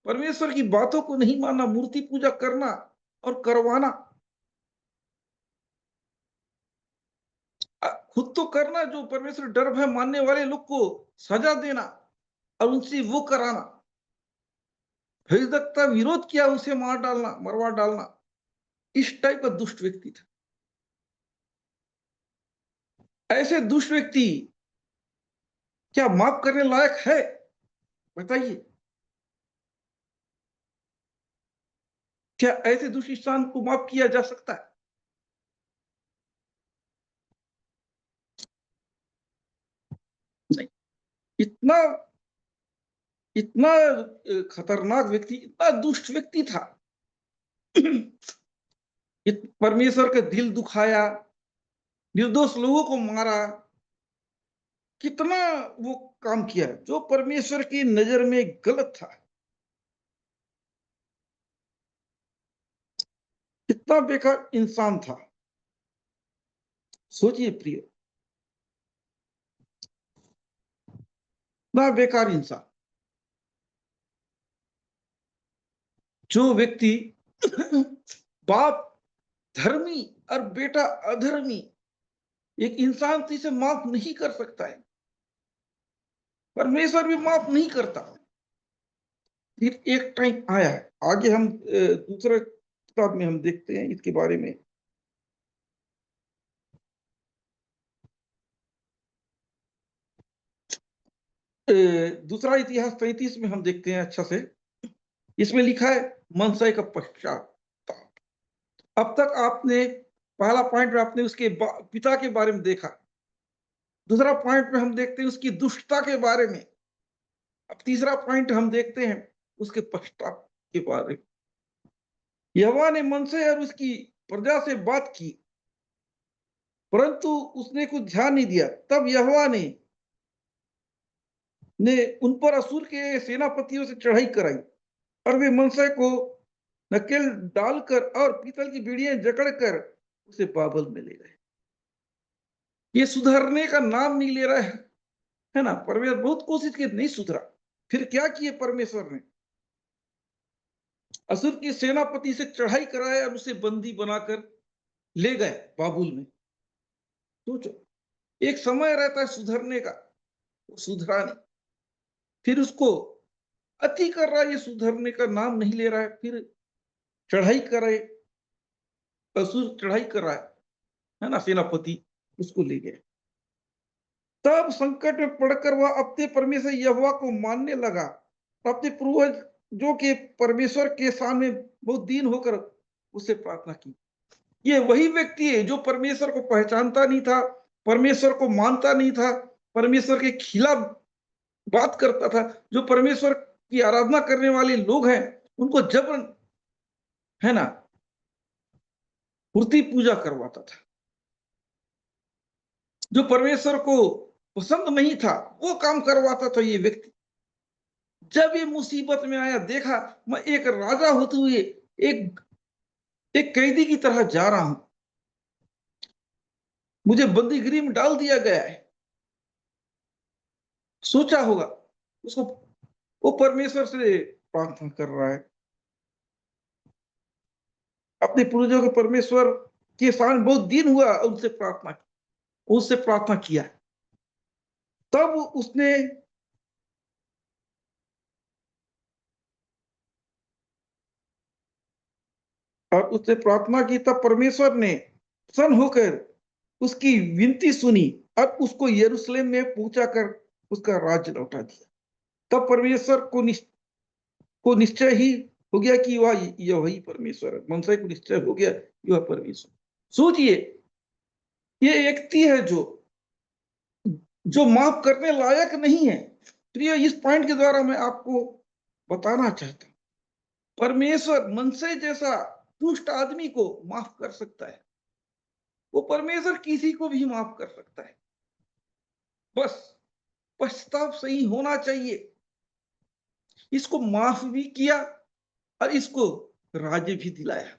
परमेश्वर की बातों को नहीं मानना, मूर्ति पूजा करना और करवाना, खुद तो करना, जो परमेश्वर डर भय मानने वाले लोग को सजा देना और उनसे वो कराना, भेजकता विरोध किया, उसे मार डालना, मरवा डालना। इस टाइप का दुष्ट व्यक्ति था। ऐसे दुष्ट व्यक्ति क्या माफ करने लायक है? बताइए, क्या ऐसे दुष्ट इंसान को माफ किया जा सकता है? नहीं। इतना इतना खतरनाक व्यक्ति, इतना दुष्ट व्यक्ति था। परमेश्वर का दिल दुखाया, निर्दोष लोगों को मारा, कितना वो काम किया जो परमेश्वर की नजर में गलत था। कितना बेकार इंसान था। सोचिए प्रिय, इतना बेकार इंसान, जो व्यक्ति बाप धर्मी और बेटा अधर्मी, एक इंसान तो इसे माफ नहीं कर सकता है, परमेश्वर भी माफ नहीं करता। फिर एक टाइम आया है, आगे हम दूसरे किताब में हम देखते हैं इसके बारे में। दूसरा इतिहास 33 में हम देखते हैं अच्छा से। इसमें लिखा है मनसय का पश्चाताप। अब तक आपने पहला पॉइंट में आपने उसके पिता के बारे में देखा, दूसरा पॉइंट में हम देखते हैं उसकी दुष्टता के बारे में, अब तीसरा पॉइंट हम देखते हैं उसके पश्चाताप के बारे में। यहोवा ने मनसे और उसकी प्रजा से बात की, परंतु उसने कुछ ध्यान नहीं दिया। तब यहोवा ने उन पर असुर के सेनापतियों से चढ़ाई कराई, और वे मनसे को नकेल डालकर और पीतल की बीड़ियां जकड़कर उसे बाबल में ले गए। ये सुधरने का नाम नहीं ले रहा है ना। परमेश्वर बहुत कोशिश की, नहीं सुधरा। फिर क्या किए परमेश्वर ने? असुर की सेनापति से चढ़ाई कराया और उसे बंदी बनाकर ले गए बाबुल में। सोचो, एक समय रहता है सुधरने का, वो सुधरा नहीं। फिर उसको अति कर रहा है, ये सुधरने का नाम नहीं ले रहा है। फिर चढ़ाई करे, असुर चढ़ाई कर रहा है, है ना, सेनापति, उसको ले गए। तब संकट में पड़कर वह अपने परमेश्वर यहोवा को मानने लगा, अपने पूर्वजों के परमेश्वर के सामने बहुत दीन होकर उससे प्रार्थना की। ये वही व्यक्ति है जो परमेश्वर को पहचानता नहीं था, परमेश्वर को मानता नहीं था, परमेश्वर के खिलाफ बात करता था। जो परमेश्वर की आराधना करने वाले लोग हैं, उनको जबरन, है ना, मूर्ति पूजा करवाता था। जो परमेश्वर को पसंद नहीं था, वो काम करवाता था ये व्यक्ति। जब ये मुसीबत में आया, देखा मैं एक राजा होते हुए एक एक कैदी की तरह जा रहा हूं, मुझे बंदीगृह में डाल दिया गया है। सोचा होगा उसको, वो परमेश्वर से प्रार्थना कर रहा है, अपने पूर्वजों के परमेश्वर के सामने बहुत दिन हुआ, उससे प्रार्थना किया। तब उसने प्रार्थना की, तब परमेश्वर ने प्रसन्न होकर उसकी विनती सुनी और उसको यरूशलेम में पहुंचा कर उसका राज्य लौटा दिया। तब परमेश्वर को निश्चय ही हो गया कि यह वही परमेश्वर है। मनसाई को निश्चय हो गया कि वह परमेश्वर। सोचिए, ये व्यक्ति है जो जो माफ करने लायक नहीं है। प्रिय, इस पॉइंट के द्वारा मैं आपको बताना चाहता हूं, परमेश्वर मनसे जैसा दुष्ट आदमी को माफ कर सकता है। वो परमेश्वर किसी को भी माफ कर सकता है, बस पश्चाताप सही होना चाहिए। इसको माफ भी किया और इसको राज्य भी दिलाया।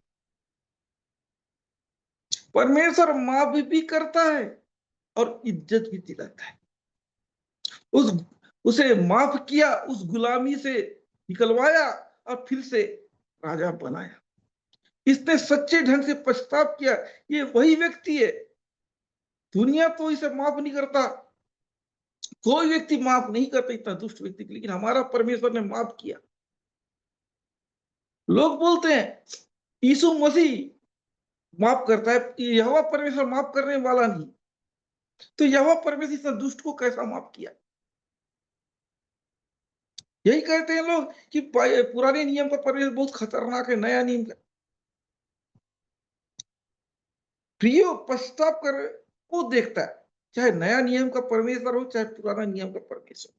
परमेश्वर माफ भी करता है और इज्जत भी दिलाता है। उस उसे माफ किया, उस गुलामी से निकलवाया और फिर से राजा बनाया। इसने सच्चे ढंग से पश्चाताप किया। ये वही व्यक्ति है। दुनिया तो इसे माफ नहीं करता, कोई व्यक्ति माफ नहीं करता इतना दुष्ट व्यक्ति, लेकिन हमारा परमेश्वर ने माफ किया। लोग बोलते हैं यीशु मसीह माफ करता है, यहोवा परमेश्वर माफ करने वाला नहीं। तो यहोवा परमेश्वर इस दुष्ट को कैसा माफ किया? यही कहते हैं लोग कि पुराने नियम का परमेश्वर बहुत खतरनाक है, नया नियम का। प्रियो, पश्चाताप कर वो देखता है, चाहे नया नियम का परमेश्वर हो, चाहे पुराना नियम का परमेश्वर।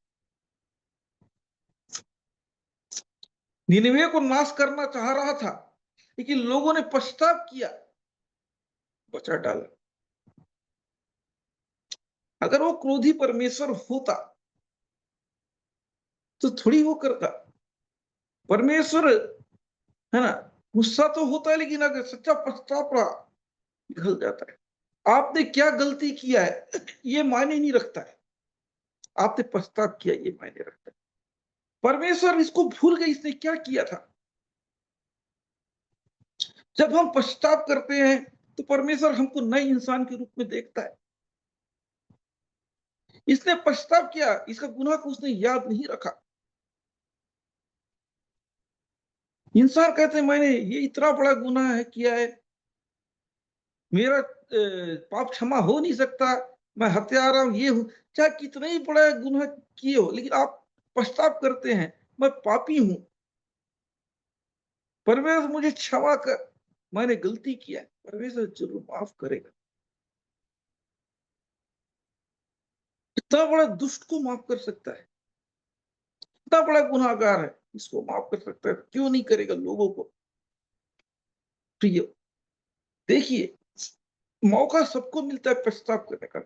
निनवे को नाश करना चाह रहा था, लेकिन लोगों ने पश्चाताप किया, बचा डाला। अगर वो क्रोधी परमेश्वर होता तो थोड़ी वो करता। परमेश्वर, है ना, गुस्सा तो होता है, लेकिन अगर सच्चा पश्चाताप रहा, पिघल जाता है। आपने क्या गलती किया है ये मायने नहीं रखता है, आपने पश्चाताप किया ये मायने रखता है। परमेश्वर इसको भूल गए, इसने क्या किया था। जब हम पश्चाताप करते हैं तो परमेश्वर हमको नए इंसान के रूप में देखता है। इसने पश्चाताप किया, इसका गुनाह को उसने याद नहीं रखा। इंसान कहते हैं मैंने ये इतना बड़ा गुनाह है किया है, मेरा पाप क्षमा हो नहीं सकता, मैं हत्यारा हूं, ये हूं। चाहे कितना ही बड़ा गुनाह किए हो, लेकिन आप पश्चाताप करते हैं, मैं पापी हूं, परमेश्वर मुझे क्षमा कर, मैंने गलती किया है, परमेश्वर जरूर माफ करेगा। इतना बड़ा दुष्ट को माफ कर सकता है, इतना बड़ा गुनाहगार है, इसको माफ कर सकता है, क्यों नहीं करेगा लोगों को। प्रिय, देखिए, मौका सबको मिलता है पश्चाताप करने का।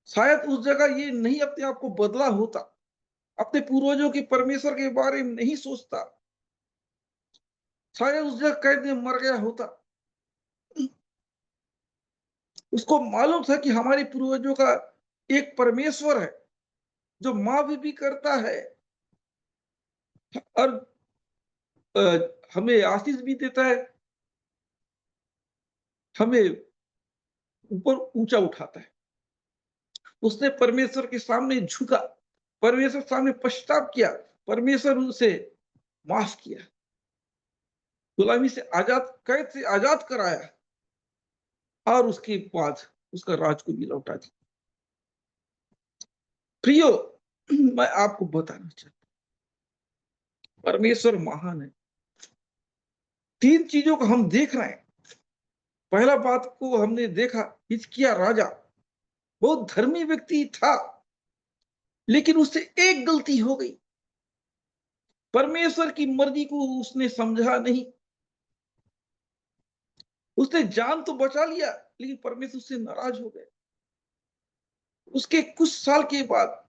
शायद उस जगह ये नहीं अपने आप को बदला होता, अपने पूर्वजों के परमेश्वर के बारे में नहीं सोचता, शायद उस जगह कैद में मर गया होता। उसको मालूम था कि हमारे पूर्वजों का एक परमेश्वर है जो माफ भी करता है और हमें आशीष भी देता है, हमें ऊपर ऊंचा उठाता है। उसने परमेश्वर के सामने झुका, परमेश्वर के सामने पश्चाताप किया, परमेश्वर उसे माफ किया, गुलामी से आजाद, कैद से आजाद कराया। और उसके बाद उसका राज को भी लौटा दिया। प्रियो, मैं आपको बताना चाहता हूं, परमेश्वर महान है। 3 चीजों को हम देख रहे हैं। पहला बात को हमने देखा, हिजकिय्याह राजा बहुत धर्मी व्यक्ति था, लेकिन उससे एक गलती हो गई। परमेश्वर की मर्जी को उसने समझा नहीं। उसने जान तो बचा लिया, लेकिन परमेश्वर उससे नाराज हो गए। उसके कुछ साल के बाद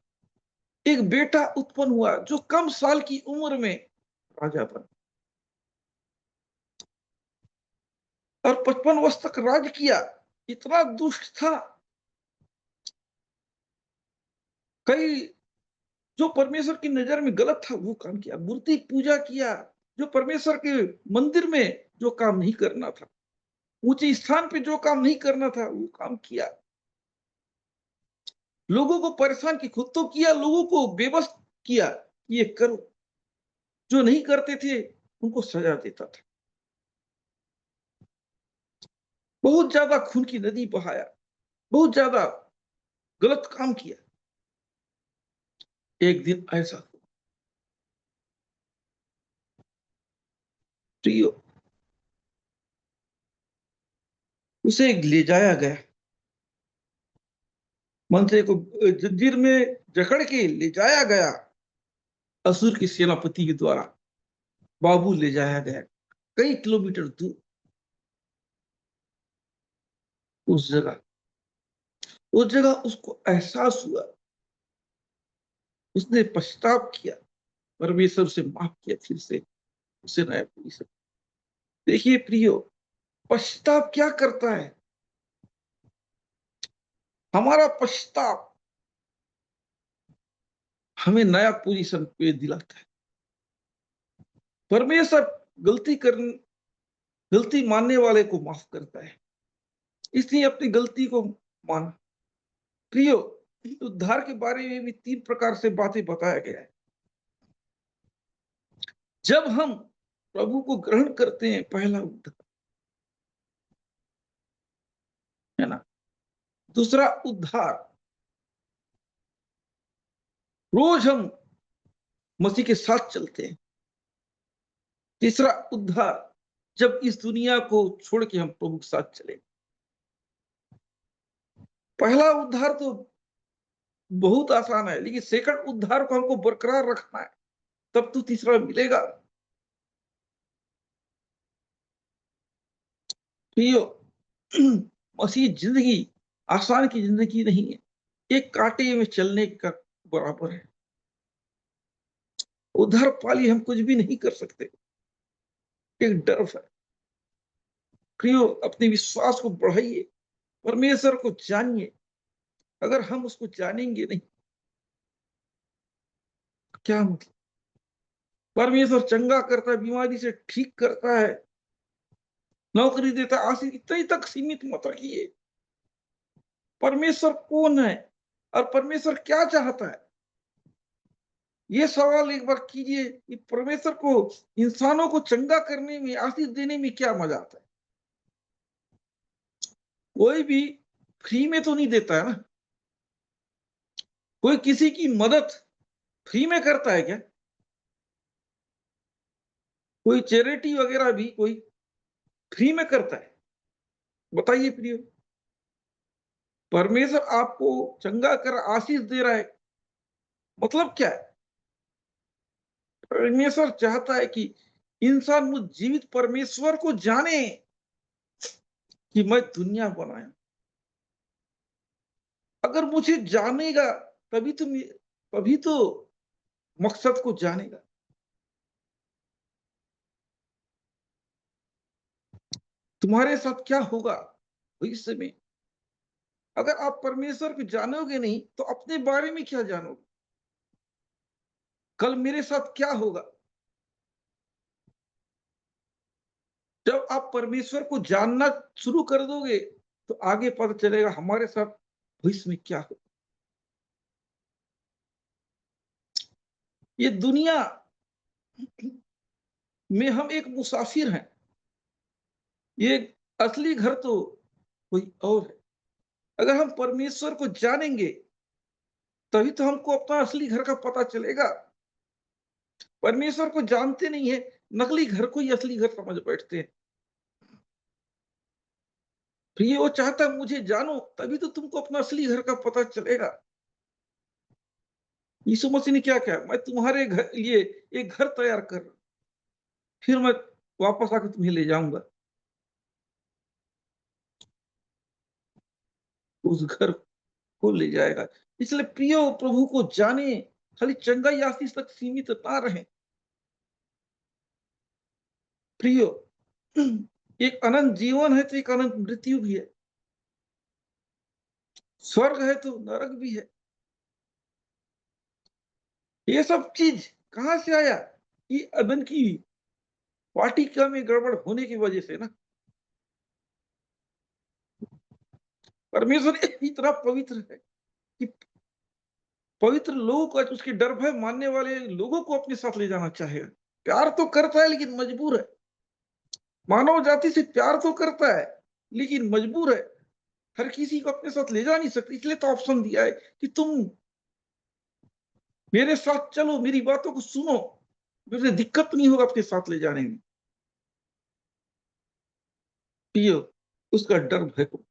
एक बेटा उत्पन्न हुआ जो कम साल की उम्र में राजा बना और 55 वर्ष तक राज किया। इतना दुष्ट था। कई जो परमेश्वर की नजर में गलत था वो काम किया, मूर्ति पूजा किया, जो परमेश्वर के मंदिर में जो काम नहीं करना था, ऊंचे स्थान पे जो काम नहीं करना था वो काम किया। लोगों को परेशान की, खुद तो किया, लोगों को बेबस किया कि ये करो। जो नहीं करते थे उनको सजा देता था। बहुत ज्यादा खून की नदी बहाया, बहुत ज्यादा गलत काम किया। एक दिन ऐसा हुआ, प्रियो, उसे ले जाया गया, मंत्री को जंजीर में जकड़ के ले जाया गया। असुर के सेनापति के द्वारा बाबू ले जाया गया कई किलोमीटर दूर। उस जगह उसको एहसास हुआ, उसने पश्चाताप किया, परमेश्वर से माफ किया, फिर से उसे नया पोजीशन। देखिए प्रियो, पश्चाताप क्या करता है? हमारा पश्चाताप हमें नया पोजीशन पे दिलाता है। परमेश्वर गलती कर गलती मानने वाले को माफ करता है, इसलिए अपनी गलती को माना। प्रियो, उद्धार के बारे में भी 3 प्रकार से बातें बताया गया है। जब हम प्रभु को ग्रहण करते हैं, पहला उद्धार है ना। दूसरा उद्धार, रोज हम मसीह के साथ चलते हैं। तीसरा उद्धार, जब इस दुनिया को छोड़ के हम प्रभु के साथ चले। पहला उद्धार तो बहुत आसान है, लेकिन सेकंड उद्धार को हमको बरकरार रखना है, तब तो तीसरा मिलेगा। प्रियो, मसीह जिंदगी आसान की जिंदगी नहीं है, एक कांटे में चलने का बराबर है। उद्धार पाली हम कुछ भी नहीं कर सकते, एक डर है। प्रियो, अपने विश्वास को बढ़ाइए, परमेश्वर को जानिए। अगर हम उसको जानेंगे नहीं, क्या मतलब? परमेश्वर चंगा करता है, बीमारी से ठीक करता है, नौकरी देता है, आशीष, इतने तक सीमित मत रखिए। परमेश्वर कौन है और परमेश्वर क्या चाहता है, ये सवाल एक बार कीजिए कि परमेश्वर को इंसानों को चंगा करने में, आशीष देने में क्या मजा आता है। कोई भी फ्री में तो नहीं देता है ना। कोई किसी की मदद फ्री में करता है क्या? कोई चैरिटी वगैरह भी कोई फ्री में करता है? बताइए प्रियो। परमेश्वर आपको चंगा कर आशीष दे रहा है, मतलब क्या है? परमेश्वर चाहता है कि इंसान मुझ जीवित परमेश्वर को जाने, कि मैं दुनिया बनाया। अगर मुझे जानेगा तभी तो तभी तो मकसद को जानेगा। तुम्हारे साथ क्या होगा भविष्य में? अगर आप परमेश्वर को जानोगे नहीं तो अपने बारे में क्या जानोगे? कल मेरे साथ क्या होगा? जब आप परमेश्वर को जानना शुरू कर दोगे तो आगे पता चलेगा हमारे साथ भविष्य में क्या होगा। ये दुनिया में हम एक मुसाफिर हैं। ये असली घर तो कोई और है। अगर हम परमेश्वर को जानेंगे, तभी तो हमको अपना असली घर का पता चलेगा। परमेश्वर को जानते नहीं है, नकली घर को ही असली घर समझ बैठते हैं। फिर ये वो चाहता है मुझे जानो, तभी तो तुमको अपना असली घर का पता चलेगा। यीशु मसीह ने क्या किया? मैं तुम्हारे घर लिए एक घर तैयार कर, फिर मैं वापस आकर तुम्हें ले जाऊंगा उस घर को ले जाएगा। इसलिए प्रियो, प्रभु को जाने, खाली चंगाई आशीष तक सीमित ना रहे। प्रियो, एक अनंत जीवन है तो एक अनंत मृत्यु भी है। स्वर्ग है तो नरक भी है। ये सब चीज कहां से आया? ये अदन की वाटिका में गड़बड़ होने की वजह से ना। परमेश्वर इतना पवित्र है कि पवित्र लोगों को, उसके डर भय मानने वाले लोगों को अपने साथ ले जाना चाहेगा। प्यार तो करता है लेकिन मजबूर है। मानव जाति से प्यार तो करता है लेकिन मजबूर है। हर किसी को अपने साथ ले जा नहीं सकते, इसलिए तो ऑप्शन दिया है कि तुम मेरे साथ चलो, मेरी बातों को सुनो, मुझे दिक्कत नहीं होगा अपने साथ ले जाने में। पियो, उसका डर भय को।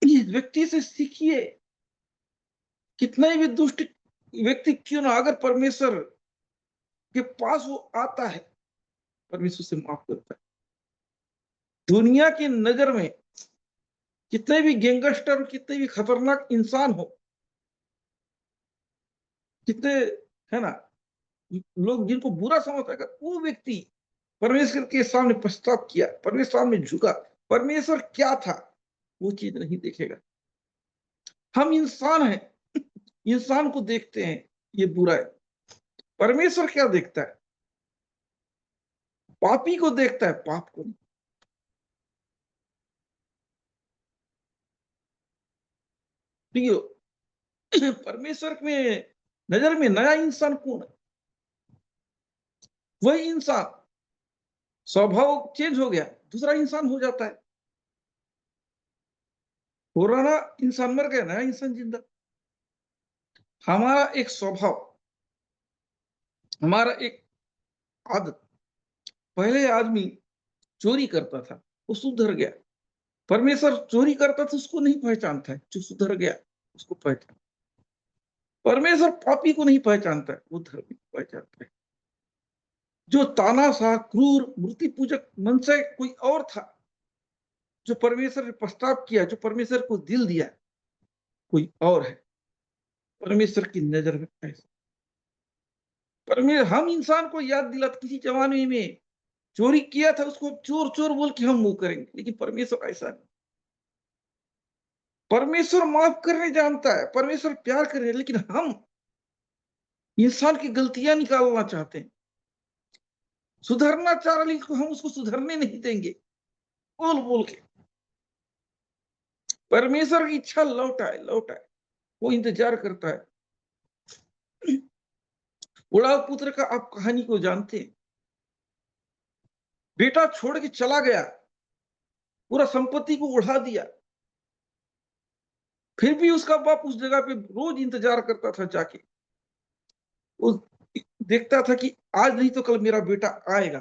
इस व्यक्ति से सीखिए, कितना भी दुष्ट व्यक्ति क्यों ना, अगर परमेश्वर के पास वो आता है, परमेश्वर से माफ करता है। दुनिया की नजर में कितने भी गैंगस्टर, कितने भी खतरनाक इंसान हो, कितने, है ना, लोग जिनको बुरा समझता है, अगर वो व्यक्ति परमेश्वर के सामने पश्चाताप किया, परमेश्वर सामने झुका, परमेश्वर क्या था वो चीज नहीं देखेगा। हम इंसान हैं, इंसान को देखते हैं ये बुरा है। परमेश्वर क्या देखता है? पापी को देखता है, पाप को नहीं। प्रियो, परमेश्वर में नजर में नया इंसान कौन है? वही इंसान, स्वभाव चेंज हो गया, दूसरा इंसान हो जाता है। पुराना इंसान मर गया, नया इंसान जिंदा। हमारा एक स्वभाव, हमारा एक आदत, पहले आदमी चोरी करता था, वो सुधर गया। परमेश्वर चोरी करता था उसको नहीं पहचानता है, जो सुधर गया उसको पहचान। परमेश्वर पापी को नहीं पहचानता है, वो धर्मी को पहचानता है। जो तानाशाह, क्रूर, मूर्ति पूजक मन से कोई और था, जो परमेश्वर ने प्रस्ताव किया, जो परमेश्वर को दिल दिया, कोई और है परमेश्वर की नजर में। ऐसा परमेश्वर हम इंसान को याद दिलाते, किसी जमाने में चोरी किया था उसको चोर चोर बोल के हम मुंह करेंगे, लेकिन परमेश्वर ऐसा नहीं। परमेश्वर माफ करने जानता है, परमेश्वर प्यार करे, लेकिन हम इंसान की गलतियां निकालना चाहते हैं, सुधरना चाह रहे, लेकिन हम उसको सुधरने नहीं देंगे, बोल बोल के। परमेश्वर की इच्छा लौट आए, लौट आए, वो इंतजार करता है। उड़ाव पुत्र का आप कहानी को जानते हैं। बेटा छोड़ के चला गया, पूरा संपत्ति को उड़ा दिया, फिर भी उसका बाप उस जगह पे रोज इंतजार करता था जाके। वो देखता था कि आज नहीं तो कल मेरा बेटा आएगा,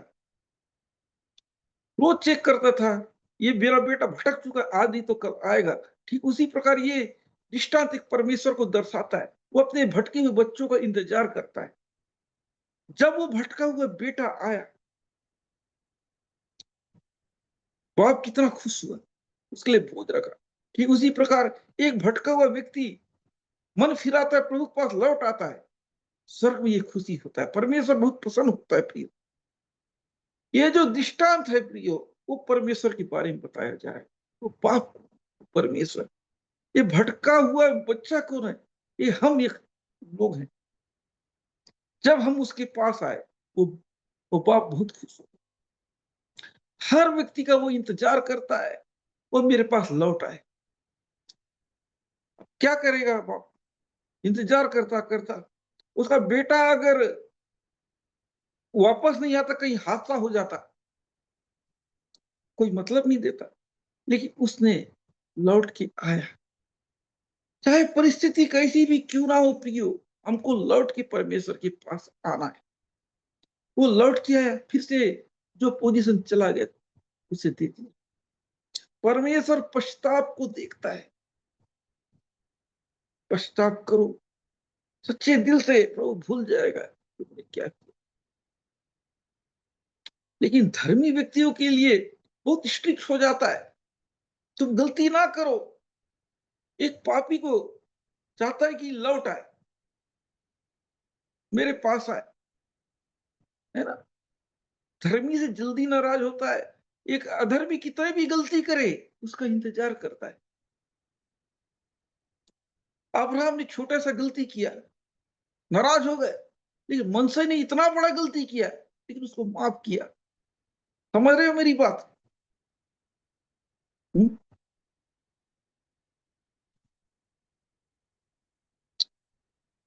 रोज चेक करता था, ये मेरा बेटा भटक चुका, आज नहीं तो कल आएगा। ठीक उसी प्रकार ये दृष्टांत एक परमेश्वर को दर्शाता है। वो अपने भटके हुए बच्चों का इंतजार करता है। जब वो भटका हुआ बेटा आया, बाप कितना खुश हुआ, उसके लिए भोज रखा। ठीक उसी प्रकार एक भटका हुआ व्यक्ति मन फिराता है, प्रभु के पास लौट आता है, स्वर्ग में ये खुशी होता है, परमेश्वर बहुत प्रसन्न होता है। प्रियो, ये जो दृष्टांत है प्रियो, वो परमेश्वर के बारे में बताया जा रहा है। वो बाप परमेश्वर, ये भटका हुआ बच्चा कौन है? ये हम एक लोग हैं। जब हम उसके पास आए, वो वो बाप बहुत खुश हो। हर व्यक्ति का वो इंतजार करता है, वो मेरे पास लौट आए। क्या करेगा बाप? इंतजार करता करता, उसका बेटा अगर वापस नहीं आता, कहीं हादसा हो जाता, कोई मतलब नहीं देता, लेकिन उसने लौट के आया। चाहे परिस्थिति कैसी भी क्यों ना हो प्रियो, हमको लौट के परमेश्वर के पास आना है। वो लौट के आया, फिर से जो पोजीशन चला गया उसे दे दिया। परमेश्वर पश्चाताप को देखता है। पश्चाताप करो सच्चे दिल से, प्रभु भूल जाएगा तुमने क्या किया। लेकिन धर्मी व्यक्तियों के लिए बहुत स्ट्रिक्ट हो जाता है, तुम गलती ना करो। एक पापी को चाहता है कि लौट आए, मेरे पास आए, है ना। धर्मी से जल्दी नाराज होता है। एक अधर्मी कितना भी गलती करे उसका इंतजार करता है। अब्राहम ने छोटा सा गलती किया, नाराज हो गए, लेकिन मनसे ने इतना बड़ा गलती किया लेकिन उसको माफ किया। समझ रहे हो मेरी बात? हुँ?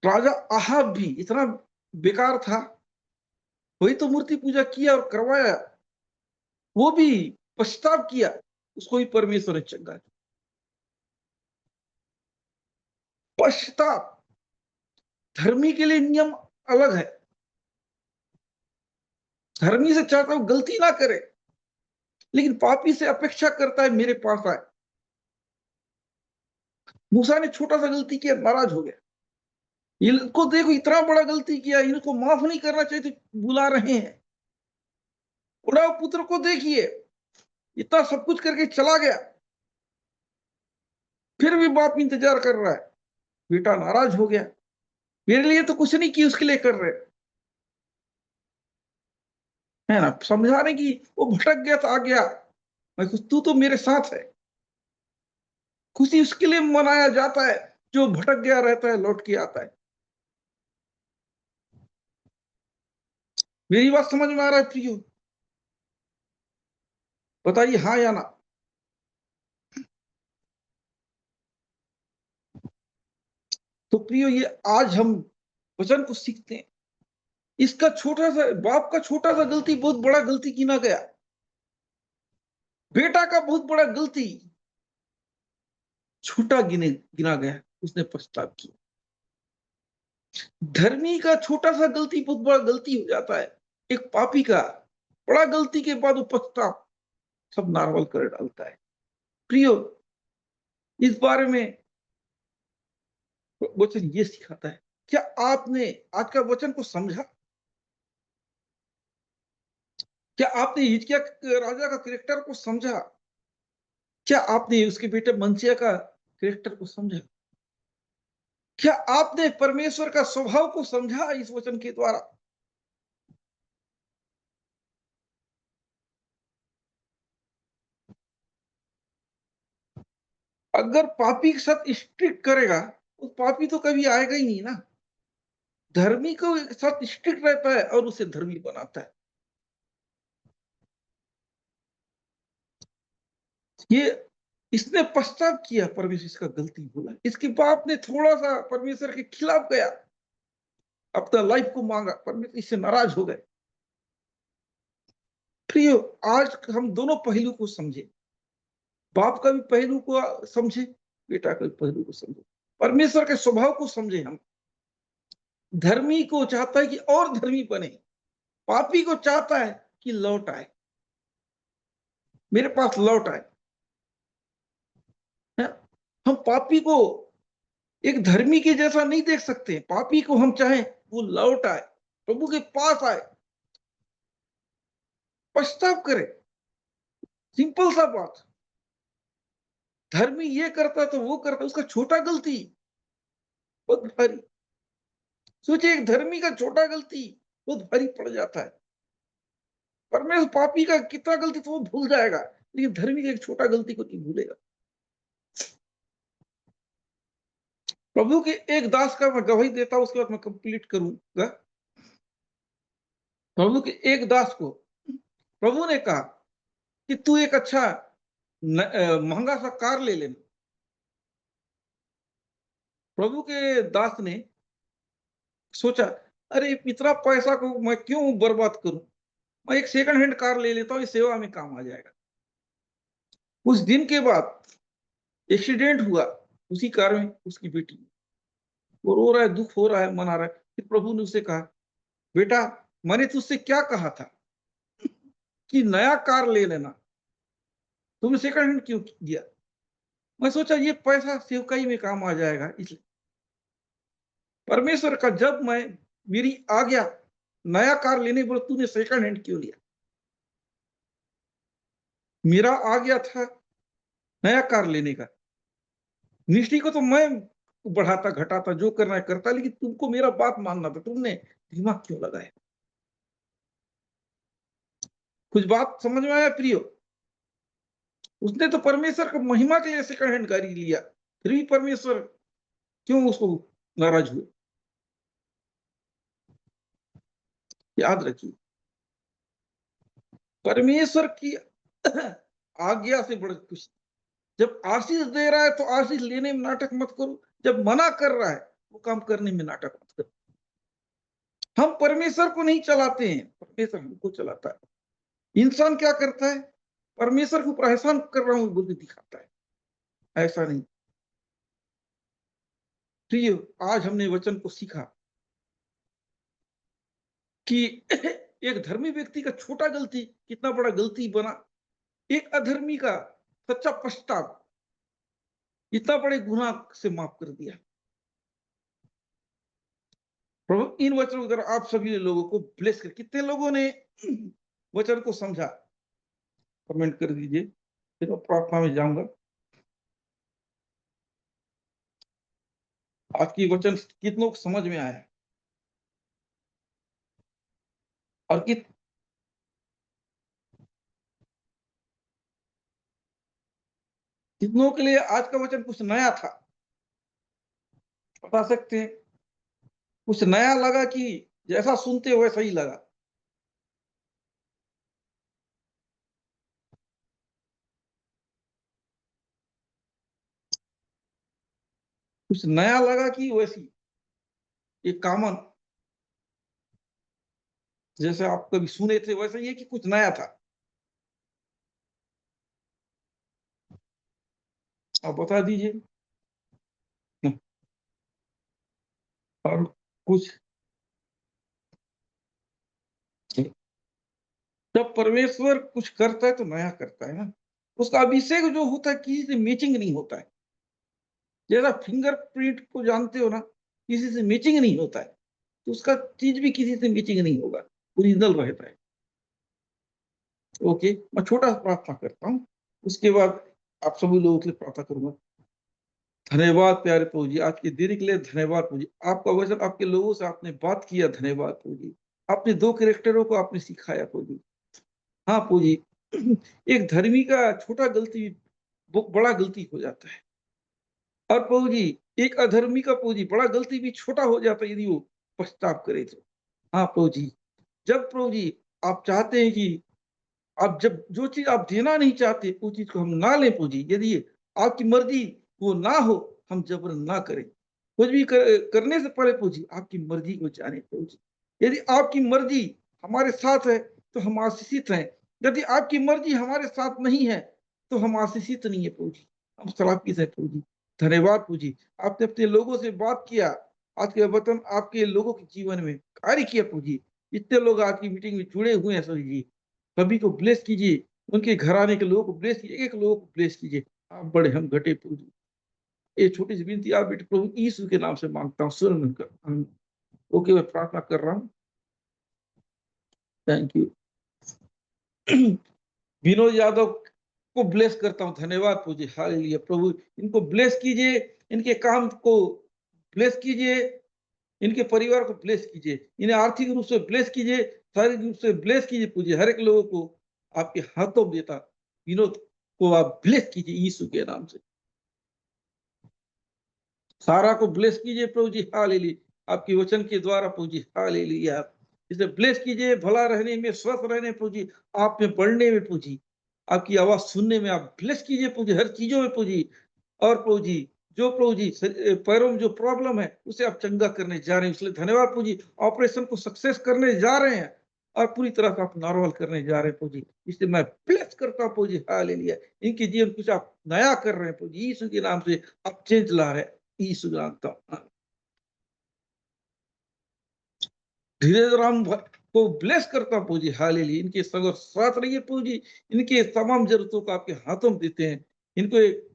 राजा आहाब भी इतना बेकार था, वही तो मूर्ति पूजा किया और करवाया, वो भी पछताव किया, उसको भी परमेश्वर ने चंगा किया। पश्चाताप, धर्मी के लिए नियम अलग है। धर्मी से चाहता हूं गलती ना करे, लेकिन पापी से अपेक्षा करता है मेरे पास आए। मूसा ने छोटा सा गलती किया, नाराज हो गया। इनको देखो इतना बड़ा गलती किया, इनको माफ नहीं करना चाहिए तो बुला रहे हैं। उड़ाव पुत्र को देखिए, इतना सब कुछ करके चला गया, फिर भी बाप इंतजार कर रहा है। बेटा नाराज हो गया, मेरे लिए तो कुछ नहीं किया, उसके लिए कर रहे है ना। समझाने की, वो भटक गया था, आ गया, मैं कुछ, तू तो मेरे साथ है। खुशी उसके लिए मनाया जाता है जो भटक गया रहता है, लौट के आता है। मेरी बात समझ में आ रहा है प्रियो? बताइए हाँ या ना। तो प्रियो, ये आज हम वचन को सीखते हैं। इसका छोटा सा, बाप का छोटा सा गलती बहुत बड़ा गलती गिना गया। बेटा का बहुत बड़ा गलती छोटा गिना गया, उसने पछताव किया। धर्मी का छोटा सा गलती बहुत बड़ा गलती हो जाता है। एक पापी का बड़ा गलती के बाद वो पछताव सब नॉर्मल कर डालता है। प्रियो, इस बारे में वचन ये सिखाता है। क्या आपने आज का वचन को समझा? क्या आपने हिजकिय्याह राजा का कैरेक्टर को समझा? क्या आपने उसके बेटे मनसिया का कैरेक्टर को समझा? क्या आपने परमेश्वर का स्वभाव को समझा इस वचन के द्वारा? अगर पापी के साथ स्ट्रिक्ट करेगा तो पापी तो कभी आएगा ही नहीं ना। धर्मी को साथ स्ट्रिक्ट रहता है और उसे धर्मी बनाता है। ये इसने पश्चाताप किया, परमेश्वर इसका गलती बोला, इसके बाप ने थोड़ा सा परमेश्वर के खिलाफ गया, अपना लाइफ को मांगा, परमेश्वर इससे नाराज हो गए। प्रियो, आज हम दोनों पहलू को समझे, बाप का भी पहलू को समझे, बेटा का भी पहलू को समझे, परमेश्वर के स्वभाव को समझे। हम धर्मी को चाहता है कि और धर्मी बने, पापी को चाहता है कि लौट आए, मेरे पास लौट आए, है? हम पापी को एक धर्मी के जैसा नहीं देख सकते। पापी को हम चाहें वो लौट आए, प्रभु के पास आए, पश्चाताप करे। सिंपल सा बात। धर्मी ये करता तो वो करता, उसका छोटा गलती बहुत भारी। सोचिए, एक धर्मी का छोटा गलती बहुत भारी पड़ जाता है। परमेश्वर पापी का कितना गलती तो वो भूल जाएगा, लेकिन धर्मी का एक छोटा गलती को नहीं भूलेगा। प्रभु के एक दास का मैं गवाही देता हूं, उसके बाद मैं कंप्लीट करूंगा। प्रभु के एक दास को प्रभु ने कहा कि तू एक अच्छा महंगा सा कार ले लेना। प्रभु के दास ने सोचा, अरे इतना पैसा को मैं क्यों बर्बाद करूं, मैं एक सेकंड हैंड कार ले लेता हूं, इस सेवा में काम आ जाएगा। कुछ दिन के बाद एक्सीडेंट हुआ उसी कार में उसकी बेटी, वो रो रहा है, दुख हो रहा है, मना रहा है। फिर प्रभु ने उसे कहा, बेटा मैंने तुझसे क्या कहा था कि नया कार ले लेना, तुमने सेकंड हैंड क्यों दिया? मैं सोचा ये पैसा सेवकाई में काम आ जाएगा, इसलिए परमेश्वर का जब मैं मेरी आ गया नया कार लेने बोला, तूने सेकंड हैंड क्यों लिया? मेरा आ गया था नया कार लेने का, मिनिस्ट्री को तो मैं बढ़ाता घटाता जो करना है करता, लेकिन तुमको मेरा बात मानना था, तुमने दिमाग क्यों लगाया? कुछ बात समझ में आया प्रियो? उसने तो परमेश्वर को महिमा के लिए सेकंड हैंड गाड़ी लिया, फिर भी परमेश्वर क्यों उसको नाराज हुए? याद रखिए, परमेश्वर की आज्ञा से बड़ा कुछ, जब आशीष दे रहा है तो आशीष लेने में नाटक मत करो, जब मना कर रहा है वो काम करने में नाटक मत करो। हम परमेश्वर को नहीं चलाते हैं, परमेश्वर हमको चलाता है। इंसान क्या करता है? परमेश्वर को परेशान कर रहा हूं बुद्धि दिखाता है, ऐसा नहीं। प्रिय, आज हमने वचन को सीखा कि एक धर्मी व्यक्ति का छोटा गलती कितना बड़ा गलती बना, एक अधर्मी का सच्चा पश्चाताप इतना बड़े गुनाह से माफ कर दिया। प्रभु इन वचनों के द्वारा आप सभी लोगों को ब्लेस कर, कितने लोगों ने वचन को समझा कमेंट कर दीजिए, फिर मैं प्रार्थना में जाऊंगा। आज की वचन कितनों को समझ में आया और कितनों के लिए आज का वचन कुछ नया था, बता सकते हैं? कुछ नया लगा कि जैसा सुनते वैसा ही लगा? कुछ नया लगा कि वैसी ये कॉमन जैसे आप कभी सुने थे वैसा ही है कि कुछ नया था? आप बता दीजिए। और कुछ, जब परमेश्वर कुछ करता है तो नया करता है ना, उसका अभिषेक जो होता है किसी से मैचिंग नहीं होता है। जैसा फिंगरप्रिंट को जानते हो ना, किसी से मैचिंग नहीं होता है, तो उसका चीज भी किसी से मैचिंग नहीं होगा, ओरिजिनल रहता है। ओके, मैं छोटा सा प्रार्थना करता हूँ, उसके बाद आप सभी लोगों के लिए प्रार्थना करूंगा। धन्यवाद प्यारे प्रभु जी, आज के दिन के लिए धन्यवाद प्रभु जी, आपका वचन आपके लोगों से आपने बात किया, धन्यवाद प्रभु जी। आपने दो कैरेक्टरों को आपने सिखाया प्रभु जी। हाँ प्रभु जी, एक धर्मी का छोटा गलती बड़ा गलती हो जाता है, और प्रभु जी एक अधर्मी का प्रभु जी बड़ा गलती भी छोटा हो जाता है यदि वो पश्चाताप करे तो। हाँ प्रभु जी, जब प्रभु जी आप चाहते हैं कि आप जब जो चीज आप देना नहीं चाहते वो चीज को हम ना लें प्रभु जी, यदि आपकी मर्जी वो ना हो, हम जबर ना करें। कुछ भी करने से पहले प्रभु जी आपकी मर्जी को जाने प्रभु जी। यदि आपकी मर्जी हमारे साथ है तो हम आशीषित हैं, यदि आपकी मर्जी हमारे साथ नहीं है तो हम आशीषित नहीं है प्रभु जी, हम श्रापित है प्रभु जी। धन्यवाद प्रभु जी, आपने अपने लोगों से बात किया, आज के वचन आपके लोगों के जीवन में कार्य किया प्रभु जी। जितने लोग आज की मीटिंग में जुड़े हुए हैं सभी जी, सभी को ब्लेस कीजिए, उनके घराने के लोगों को ब्लेस कीजिए, एक लोगों को ब्लेस कीजिए। आप बड़े हम घटे प्रभु जी। ये छोटी सी विनती आप बेटे प्रभु यीशु के नाम से मांगता हूँ, सुन कर। ओके, मैं प्रार्थना कर रहा हूँ। Thank you. विनोद यादव को ब्लेस करता हूँ, धन्यवाद प्रभु जी, हालेलुया प्रभु, इनको ब्लेस कीजिए, इनके काम को ब्लेस कीजिए, इनके परिवार को ब्लेस कीजिए, इन्हें आर्थिक रूप से ब्लेस कीजिए, शारीरिक रूप से ब्लेस कीजिए प्रभु जी। हर एक लोगों को आपके हाथों में देता विनोद को आप ब्लेस कीजिए यीशु के नाम से। सारा को ब्लेस कीजिए प्रभु जी, हालेलुया आपके वचन के द्वारा प्रभु जी, हालेलुया इसे ब्लेस कीजिए, भला रहने में, स्वस्थ रहने प्रभु जी, आप में बढ़ने में प्रभु जी, आपकी आवाज सुनने में आप ब्लेस कीजिए प्रभु जी, हर चीजों में प्रभु जी। और प्रभु जी जो प्रभु जी पैरों में जो प्रॉब्लम है उसे आप चंगा करने जा रहे हैं, इसलिए धन्यवाद प्रभु जी। ऑपरेशन को सक्सेस करने जा रहे हैं, और पूरी तरह से आप नॉर्मल करने जा रहे हैं प्रभु जी। इसलिए मैं ब्लेस करता हूँ प्रभु जी, हालेलुया। इनके जीवन कुछ आप नया कर रहे हैं प्रभु जी, यीशु के नाम से आप चेंज ला रहे हैं, यीशु के नाम तो धीरे राम को ब्लेस करता हूँ प्रभु जी, हालेलुया। इनके संग साथ रहिए प्रभु जी, इनके तमाम जरूरतों को आपके हाथों में देते हैं। इनको एक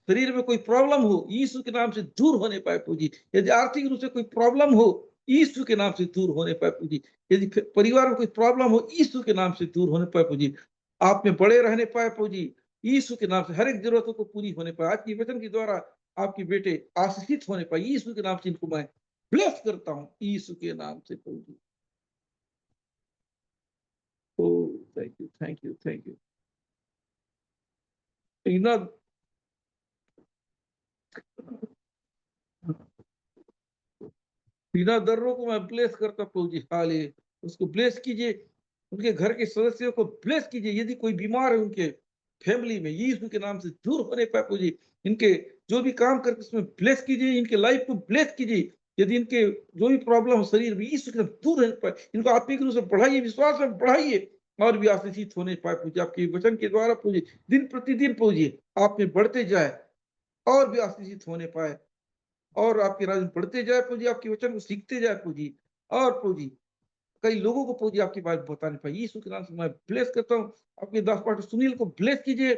शरीर में कोई प्रॉब्लम हो, यीशु के नाम से दूर होने पाए प्रभु जी। यदि आर्थिक रूप से कोई प्रॉब्लम हो, यीशु के नाम से दूर होने पाए प्रभु जी। यदि परिवार में कोई प्रॉब्लम हो, यीशु के नाम से दूर होने पाए प्रभु जी। आप में बड़े रहने पाए प्रभु जी, यीशु के नाम से हर एक जरूरतों को पूरी होने पाए। आज की वचन के द्वारा आपके बेटे आशीषित होने पाए, यीशु के नाम से इनको मैं ब्लेस करता हूँ, यीशु के नाम से प्रभु जी। Oh, thank you, thank you, thank you. टीना टीना दर्रों को मैं ब्लेस करता प्रभु जी, हाले उसको ब्लेस कीजिए, उनके घर के सदस्यों को ब्लेस कीजिए। यदि कोई बीमार है उनके फैमिली में, यीशु के नाम से दूर होने पाए प्रभु जी। इनके जो भी काम करके उसमें ब्लेस कीजिए, इनके लाइफ को ब्लेस कीजिए। यदि इनके जो भी प्रॉब्लम हो शरीर में, यीशु के नाम दूर रहने पाए, इनको आत्मिक रूप से बढ़ाइए, विश्वास में बढ़ाइए और भी आशीषित होने पाए प्रभु जी। आपके वचन के द्वारा प्रभु जी, दिन प्रतिदिन प्रभु जी आप में बढ़ते जाए और भी आशीषित होने पाए और आपके राज्य में बढ़ते जाए प्रभु जी, आपके वचन को सीखते जाए प्रभु जी। और प्रभु जी कई लोगों को प्रभु जी आपकी बात बताने पाए, यीशु के नाम से मैं ब्लेस करता हूँ। आपके दास पास्टर सुनील को ब्लेस कीजिए,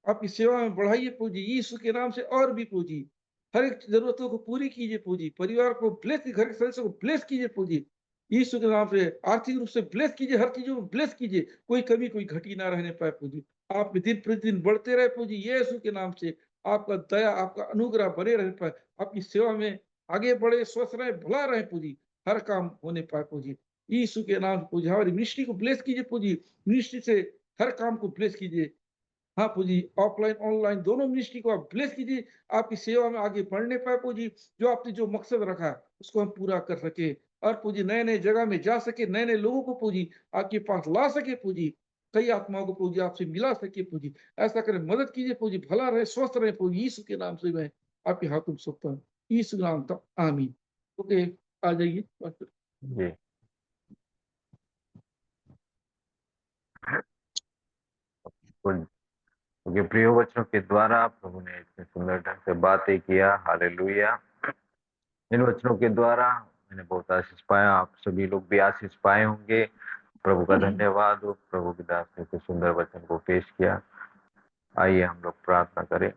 आपकी सेवा में बढ़ाइए प्रभु जी, यीशु के नाम से। और भी प्रभु जी हर एक जरूरतों को पूरी कीजिए प्रभु जी। परिवार को ब्लेस कीजिए, घर के सदस्यों को ब्लेस कीजिए प्रभु जी, यीशु के नाम से। आर्थिक रूप से ब्लेस कीजिए, हर चीजों में ब्लेस कीजिए, कोई कमी कोई घटी ना रहने पाए प्रभु जी। आप में दिन प्रतिदिन बढ़ते रहे प्रभु जी, यीशु के नाम से। आपका दया, आपका अनुग्रह बने रहने पाए, आपकी सेवा में आगे बढ़े, स्वस्थ रहे, भला रहे प्रभु जी, हर काम होने पाए प्रभु जी, यीशु के नाम से। प्रभु जी हमारी मिनिस्ट्री को ब्लेस कीजिए प्रभु जी, मिनिस्ट्री से हर काम को ब्लेस कीजिए। हाँ प्रभु जी, ऑफलाइन ऑनलाइन दोनों मिनिस्ट्री को आप ब्लेस कीजिए, आपकी सेवा में आगे बढ़ने पाए प्रभु जी। जो आपने जो मकसद रखा उसको हम पूरा कर सके और प्रभु जी नए नए जगह में जा सके, नए नए लोगों को प्रभु जी आपके पास ला सके प्रभु जी, कई आत्माओं को प्रभु जी आपसे मिला सके प्रभु जी। ऐसा करें, मदद कीजिए प्रभु जी, भला रहे, स्वस्थ रहे प्रभु, यीशु के नाम से मैं आपके हाथों में सौंपता हूँ, यीशु के नाम तक आमीन। ओके, आ जाइए पास्टर। जी। बिल्कुल, क्योंकि प्रिय वचनों के द्वारा प्रभु ने इतने सुंदर ढंग से बातें किया, हालेलुया। इन वचनों के द्वारा मैंने बहुत आशीष पाया, आप सभी लोग भी आशीष पाए होंगे। प्रभु का धन्यवाद हो, प्रभु के दास ने कुछ सुंदर वचन को पेश किया। आइए हम लोग प्रार्थना करें।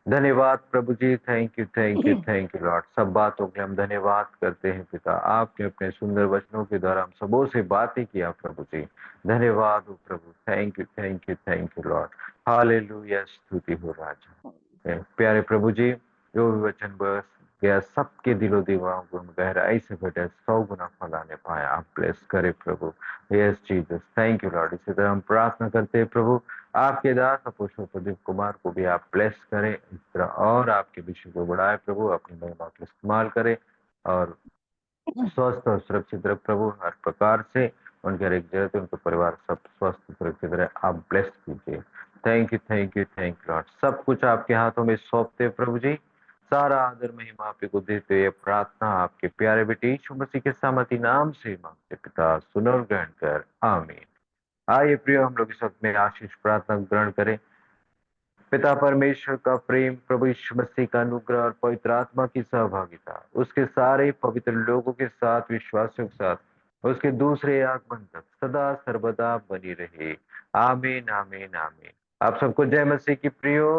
धन्यवाद प्रभु जी, thank you thank you thank you lord. सब बातों के लिए हम धन्यवाद करते हैं पिता, आपने अपने सुंदर वचनों के द्वारा हम सबों से बातें किया प्रभु जी। धन्यवाद हो प्रभु, thank you thank you thank you lord. Hallelujah, स्तुति हो राजा। प्यारे प्रभु जी, जो भी वचन बस गया सबके दिलो दिमाग को गहराई से बेटे 100 गुना फलाने पाए, आप ब्लेस करे प्रभु। Yes Jesus, thank you lord. इसी तरह हम प्रार्थना करते हैं प्रभु, आपके दास अपोस्टल प्रदीप कुमार को भी आप ब्लेस करें इस तरह, और आपके विषय को बढ़ाए प्रभु, अपनी महिमा को इस्तेमाल करें और स्वस्थ और सुरक्षित रहे प्रभु हर प्रकार से। उनके हर एक जगह उनके परिवार सब स्वस्थ सुरक्षित रहे, आप ब्लेस कीजिए। Thank you thank you thank you lord. सब कुछ आपके हाथों में सौंपते प्रभु जी, सारा आदर महिमा आप को देते हुए प्रार्थना आपके प्यारे बेटे यीशु मसीह के सामर्थी नाम से मांगते पिता, सुनो और ग्रहण कर, आमीन। आइए प्रियो, हम लोग इस वक्त में आशीष प्रार्थना ग्रहण करें। पिता परमेश्वर का प्रेम, प्रभु यीशु मसीह का अनुग्रह और पवित्र आत्मा की सहभागिता उसके सारे पवित्र लोगों के साथ, विश्वासियों के साथ उसके दूसरे आगमन तक सदा सर्वदा बनी रहे, आमीन आमीन आमीन। आप सबको जय मसीह की प्रियो।